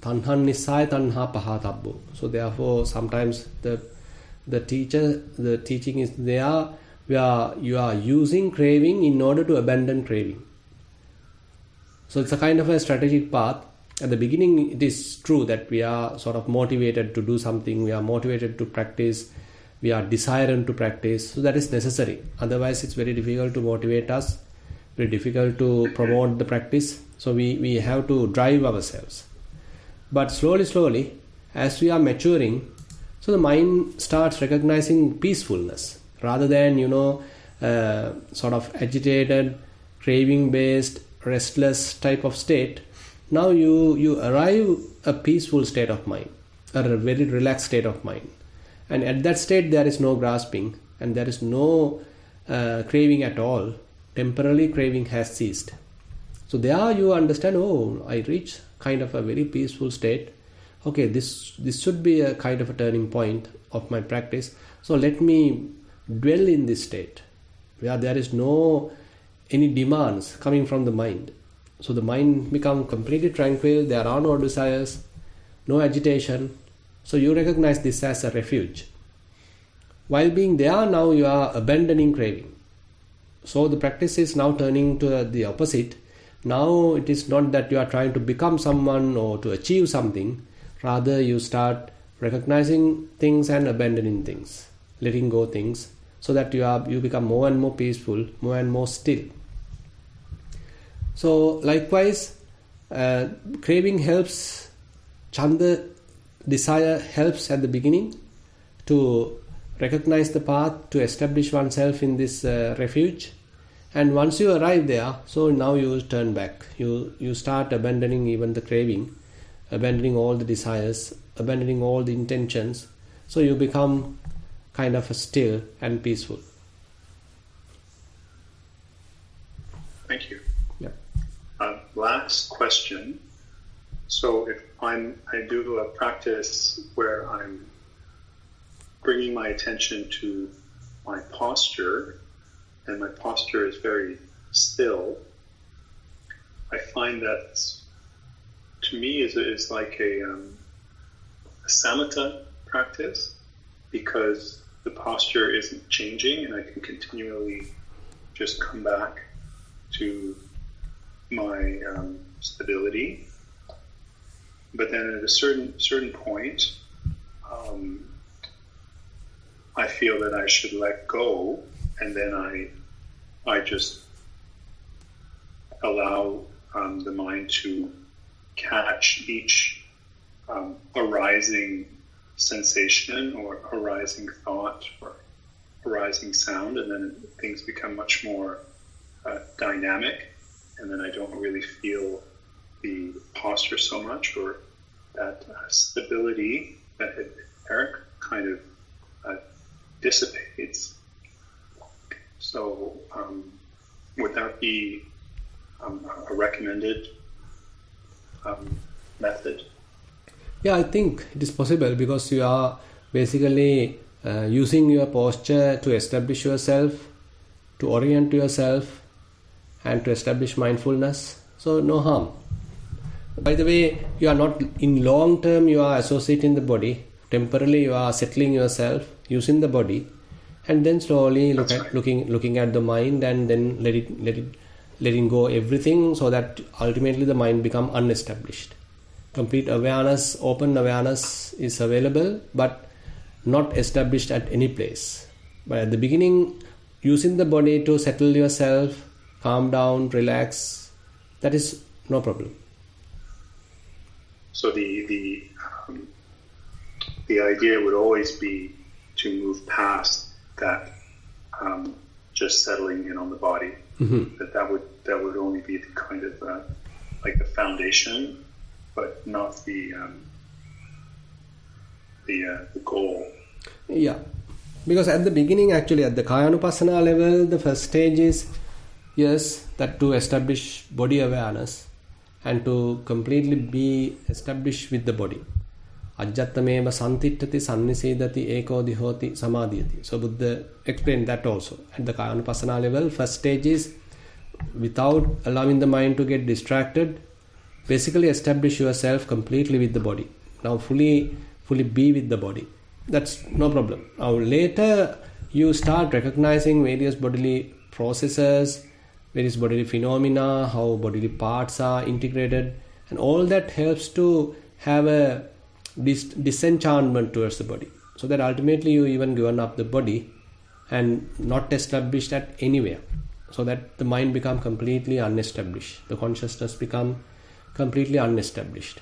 Tanhan nissaya tanha pahatabbo. So therefore, sometimes the teaching is there where you are using craving in order to abandon craving. So it's a kind of a strategic path. At the beginning, it is true that we are sort of motivated to do something. We are motivated to practice. We are desiring to practice. So that is necessary. Otherwise, it's very difficult to motivate us. Very difficult to promote the practice. So we have to drive ourselves. But slowly, as we are maturing, so the mind starts recognizing peacefulness rather than, sort of agitated, craving-based, restless type of state. Now you arrive a peaceful state of mind, or a very relaxed state of mind. And at that state, there is no grasping and there is no craving at all. Temporarily, craving has ceased. So there you understand, I reach kind of a very peaceful state. Okay, this should be a kind of a turning point of my practice. So let me dwell in this state where there is no any demands coming from the mind. So the mind becomes completely tranquil. There are no desires, no agitation. So you recognize this as a refuge. While being there, now you are abandoning craving. So the practice is now turning to the opposite. Now it is not that you are trying to become someone or to achieve something. Rather, you start recognizing things and abandoning things, letting go things, so that you become more and more peaceful, more and more still. So likewise, craving helps, chanda, desire helps at the beginning to recognize the path, to establish oneself in this refuge. And once you arrive there, so now you turn back. You start abandoning even the craving, abandoning all the desires, abandoning all the intentions. So you become kind of still and peaceful. Thank you. Yeah. Last question. So if I do a practice where I'm bringing my attention to my posture, and my posture is very still, I find that to me is like a samatha practice, because the posture isn't changing and I can continually just come back to my stability. But then at a certain point, I feel that I should let go, and then I just allow the mind to catch each arising sensation or arising thought or arising sound, and then things become much more dynamic, and then I don't really feel the posture so much, or that stability that had Eric kind of dissipates. So would that be a recommended method? Yeah, I think it is possible, because you are basically using your posture to establish yourself, to orient yourself, and to establish mindfulness. So no harm. By the way, you are not in long term, you are associating the body. Temporarily you are settling yourself using the body, and then slowly looking at the mind, and then letting go everything, so that ultimately the mind become unestablished. Complete awareness, open awareness is available, but not established at any place. But at the beginning, using the body to settle yourself, calm down, relax, that is no problem. So the idea would always be to move past that just settling in on the body. Mm-hmm. That would only be the kind of like the foundation, but not the goal. Yeah, because at the beginning, actually at the Kayanupassana level, the first stage is that to establish body awareness and to completely be established with the body. Ajjattameva santittati sannisedati eko dihoti samadhyati. So Buddha explained that also. At the Kayanupassana level, first stage is, without allowing the mind to get distracted, basically establish yourself completely with the body. Now fully be with the body. That's no problem. Now later you start recognizing various bodily processes, various bodily phenomena, how bodily parts are integrated, and all that helps to have a disenchantment towards the body, so that ultimately you even given up the body and not established at anywhere, so that the mind become completely unestablished, the consciousness become completely unestablished.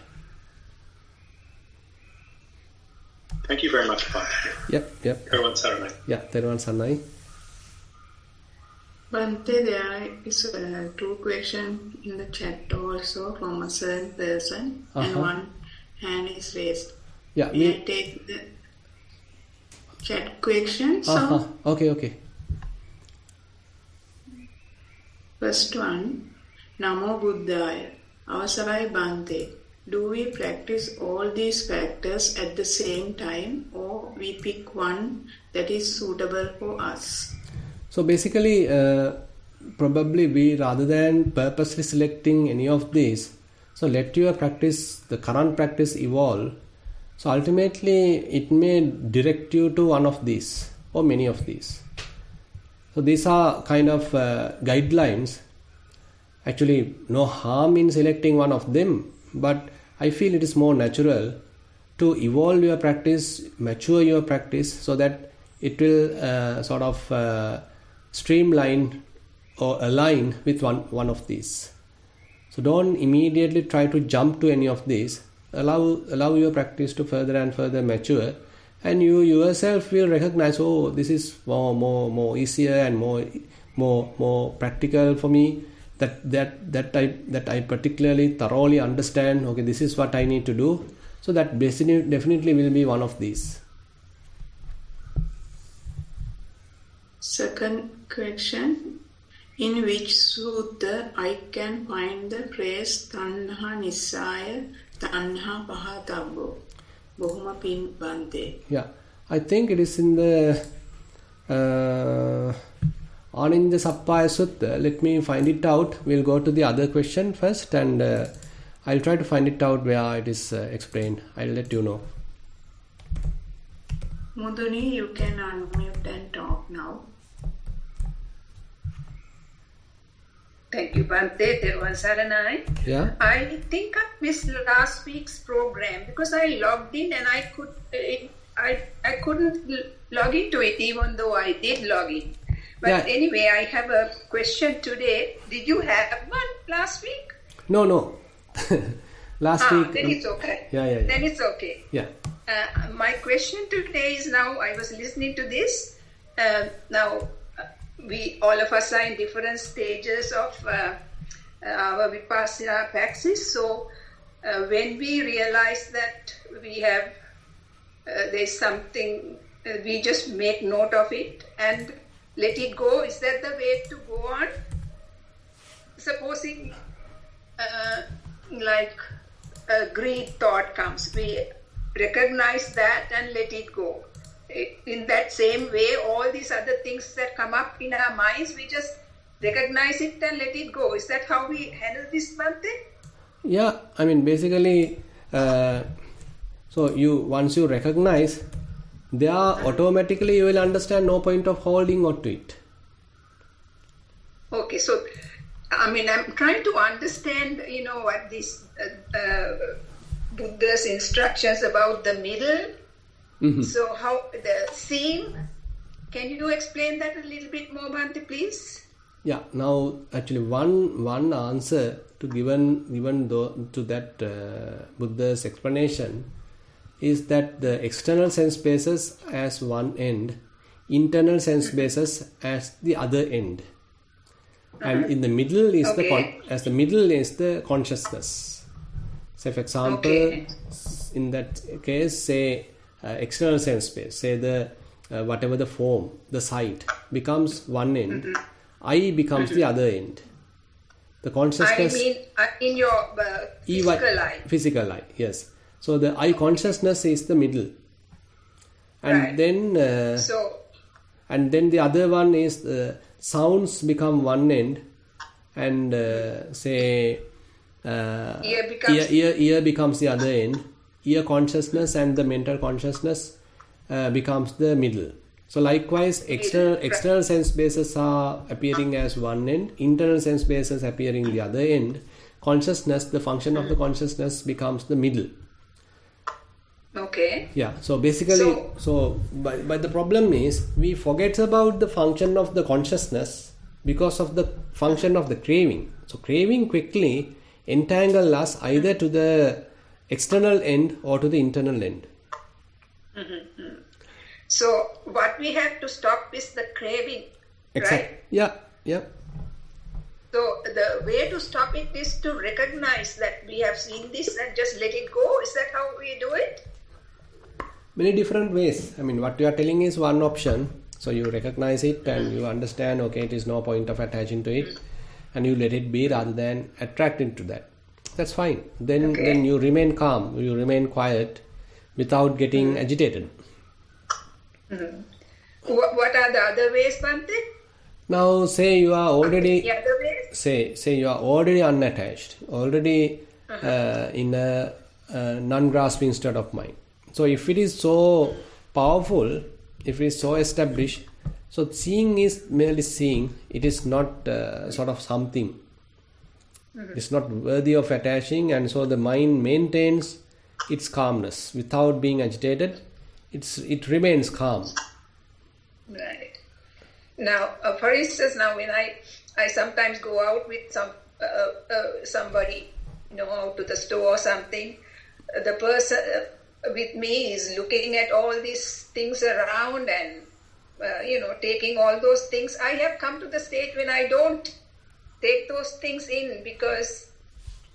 Thank you very much, Pat. Yep. Everyone Saranai. Yeah, Thero and Sanai. Bhante, there is 2 questions in the chat also from a certain person, and one hand is raised. Yeah, May I take the chat questions? Okay. First one, Namo Buddhaya. Avasarai Bhante. Do we practice all these factors at the same time, or we pick one that is suitable for us? So basically, probably we, rather than purposely selecting any of these, so let your practice, the current practice, evolve. So ultimately it may direct you to one of these or many of these. So these are kind of guidelines. Actually, no harm in selecting one of them, but I feel it is more natural to evolve your practice, mature your practice, so that it will sort of streamline or align with one of these. So don't immediately try to jump to any of these. Allow your practice to further and further mature, and you yourself will recognize, oh, this is more easier and more practical for me. That I particularly thoroughly understand. Okay, this is what I need to do. So that definitely will be one of these. Second question: in which sutta I can find the phrase tanha nissaya tanha pahatabbo? Bohuma pin bante. Yeah, I think it is in the Aninja Sappaya Sutta. Let me find it out. We'll go to the other question first, and I'll try to find it out where it is explained. I'll let you know. Muduni, you can unmute and talk now. Thank you, Bante. Thero Saranai. Yeah. I think I missed last week's program because I logged in and I couldn't log into it, even though I did log in. But anyway, I have a question today. Did you have one last week? No. Last week. Then it's okay. Yeah. Then it's okay. Yeah. My question today is, now I was listening to this. Now, we all of us are in different stages of our vipassana practice. So, when we realize that we have there's something, we just make note of it and let it go. Is that the way to go on? Supposing like a greed thought comes, we recognize that and let it go. In that same way, all these other things that come up in our minds, we just recognize it and let it go. Is that how we handle this, Bante? Yeah, I mean, basically, so once you recognize, there automatically you will understand no point of holding on to it. Okay, so I mean, I'm trying to understand, what this Buddha's instructions about the middle. Mm-hmm. So how the seeing, can you explain that a little bit more, Bhante, please? Yeah, now actually one answer to given to that Buddha's explanation is that the external sense basis as one end, internal sense basis as the other end, and in the middle is the consciousness. So, for example, in that case, say external sense space, say the whatever the form, the sight becomes one end, I becomes the other end. The consciousness. I mean, in your physical eye. Physical eye, yes. So the I consciousness is the middle, and then the other one is sounds become one end, and say ear becomes the other end. Ear consciousness and the mental consciousness becomes the middle. So likewise, external sense bases are appearing as one end, internal sense bases appearing the other end. Consciousness, the function of the consciousness becomes the middle. Okay. Yeah. So basically, but the problem is we forget about the function of the consciousness because of the function of the craving. So craving quickly entangle us either to the external end or to the internal end. Mm-hmm. So what we have to stop is the craving, right? Yeah. So the way to stop it is to recognize that we have seen this and just let it go. Is that how we do it? Many different ways. I mean, what you are telling is one option. So you recognize it and you understand, okay, it is no point of attaching to it, and you let it be rather than attract into that. That's fine. Then you remain calm, you remain quiet without getting agitated. Mm-hmm. What are the other ways, Bhante? Now say you are already the other ways? Say you are already unattached, already in a non-grasping state of mind. So if it is so powerful, if it is so established, so seeing is merely seeing. It is not sort of something. It's not worthy of attaching, and so the mind maintains its calmness without being agitated. It remains calm. Right. Now, for instance, now when I sometimes go out with some somebody, out to the store or something, the person with me is looking at all these things around and, taking all those things. I have come to the state when I don't take those things in because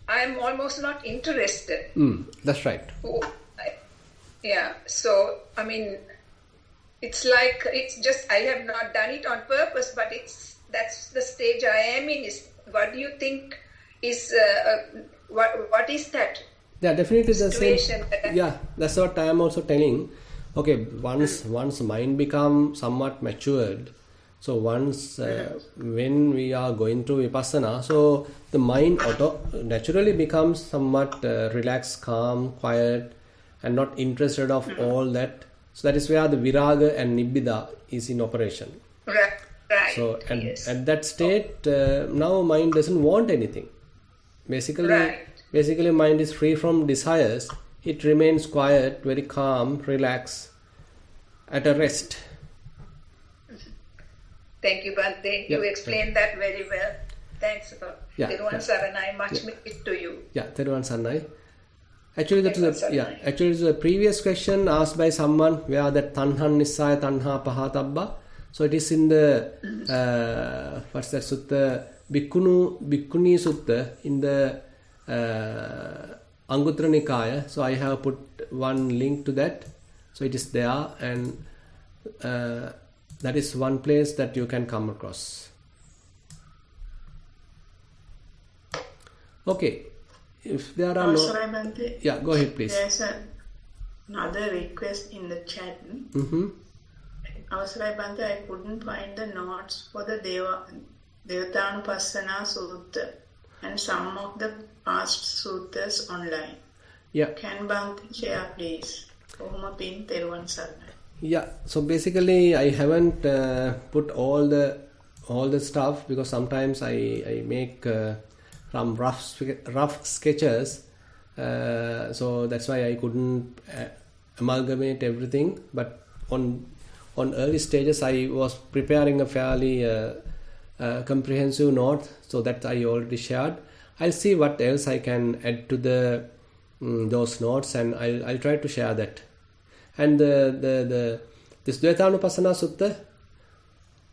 I'm almost not interested. That's right. So, it's like, it's just, I have not done it on purpose, but that's the stage I am in. What do you think is, what is that? Yeah, definitely the same. Situation Yeah, that's what I am also telling. Okay, once mind become somewhat matured, so once when we are going through vipassana, so the mind naturally becomes somewhat relaxed, calm, quiet, and not interested of all that. So that is where the viraga and nibbida is in operation. Right. So at that state, now mind doesn't want anything. Basically, mind is free from desires. It remains quiet, very calm, relaxed, at a rest. Thank you, Bhante. You explained that very well. Thanks a lot. Theruvan Saranai, much to you. Yeah, Theruvan Saranai. Actually, that is a previous question asked by someone where that tanhan nissaya tanha pahatabba. So it is in the what's that sutta? Bhikkhuni sutta in the Anguttara Nikaya. So I have put one link to that. So it is there, and that is one place that you can come across. Okay. If there are Bhante, yeah, go ahead, please. There's another request in the chat. Avasarai Bhante, I couldn't find the notes for the Dvayatanupassana Sutta and some of the past suttas online. Yeah. Can Bhante share, please? Ohuma pin Theruvan Saranai. Yeah. So basically, I haven't put all the stuff because sometimes I make some rough sketches. So that's why I couldn't amalgamate everything. But on early stages, I was preparing a fairly comprehensive note, so that I already shared. I'll see what else I can add to the those notes, and I'll try to share that. And this Dvayatanupassana Sutta,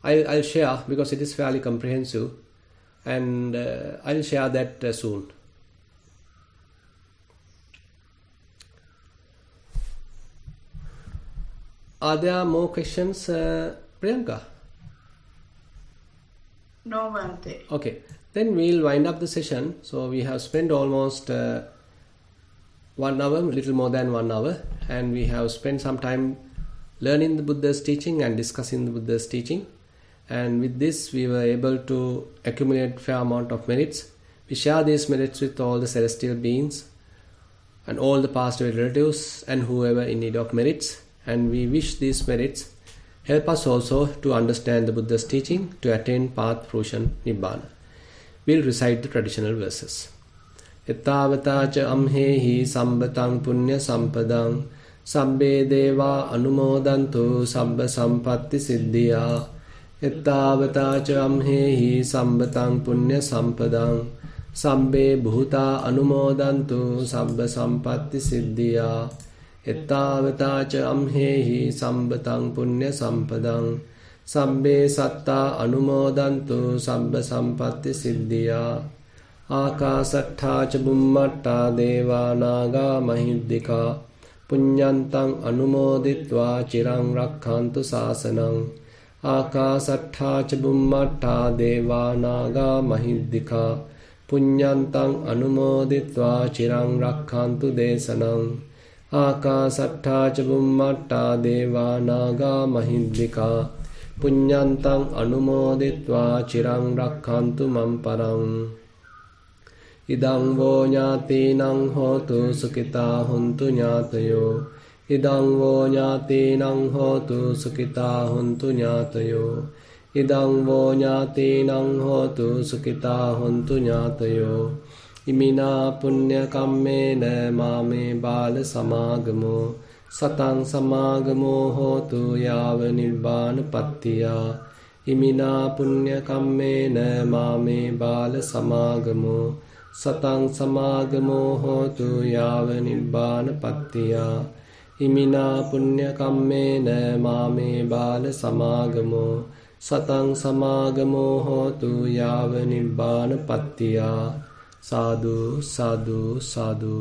I'll share because it is fairly comprehensive, and I'll share that soon. Are there more questions, Priyanka? No, Bhante. Okay, then we'll wind up the session. So we have spent almost 1 hour, little more than 1 hour, and we have spent some time learning the Buddha's teaching and discussing the Buddha's teaching. And with this, we were able to accumulate fair amount of merits. We share these merits with all the celestial beings and all the past relatives and whoever in need of merits. And we wish these merits help us also to understand the Buddha's teaching to attain path, fruition, nibbana. We'll recite the traditional verses. Ettavata cha amhehi sambatang punya sampadang sabbe deva anumodantu sabba sampatti siddhya. Ettavata cha amhehi sambatang punya sampadang sabbe bhuta anumodantu sabba sampatti siddhya. Ettavata cha amhehi sambatang punya sampadang sabbe satta anumodantu sabba sampatti siddhya. Akasattha cha bummatta deva naga mahiddhika punyantang anumoditva chirang rakkhantu sasanang. Akasattha cha bummatta deva naga mahiddhika punyantang anumoditva chirang rakkhantu desanang. Akasattha cha bummatta deva naga mahiddhika punyantang anumoditva chirang rakkhantu mamparang. Idang vo ñātīnaṁ hotu sukita huntu ñātayo. Idang vo ñātīnaṁ hotu sukita huntu ñātayo. Idang vo ñātīnaṁ hotu sukita huntu ñātayo. Imina punya kammena mame bala samagamo. Satang samagamo hotu yava nibbana pattiya. ඉමිනා පුඤ්ඤ කම්මේන මාමේ බාල සමාගමෝ සතං සමාගමෝ හෝතු යාව නිබ්බානපත්තියා ඉමිනා පුඤ්ඤ කම්මේන මාමේ බාල සමාගමෝ සතං සමාගමෝ හෝතු යාව නිබ්බානපත්තියා සාදු සාදු සාදු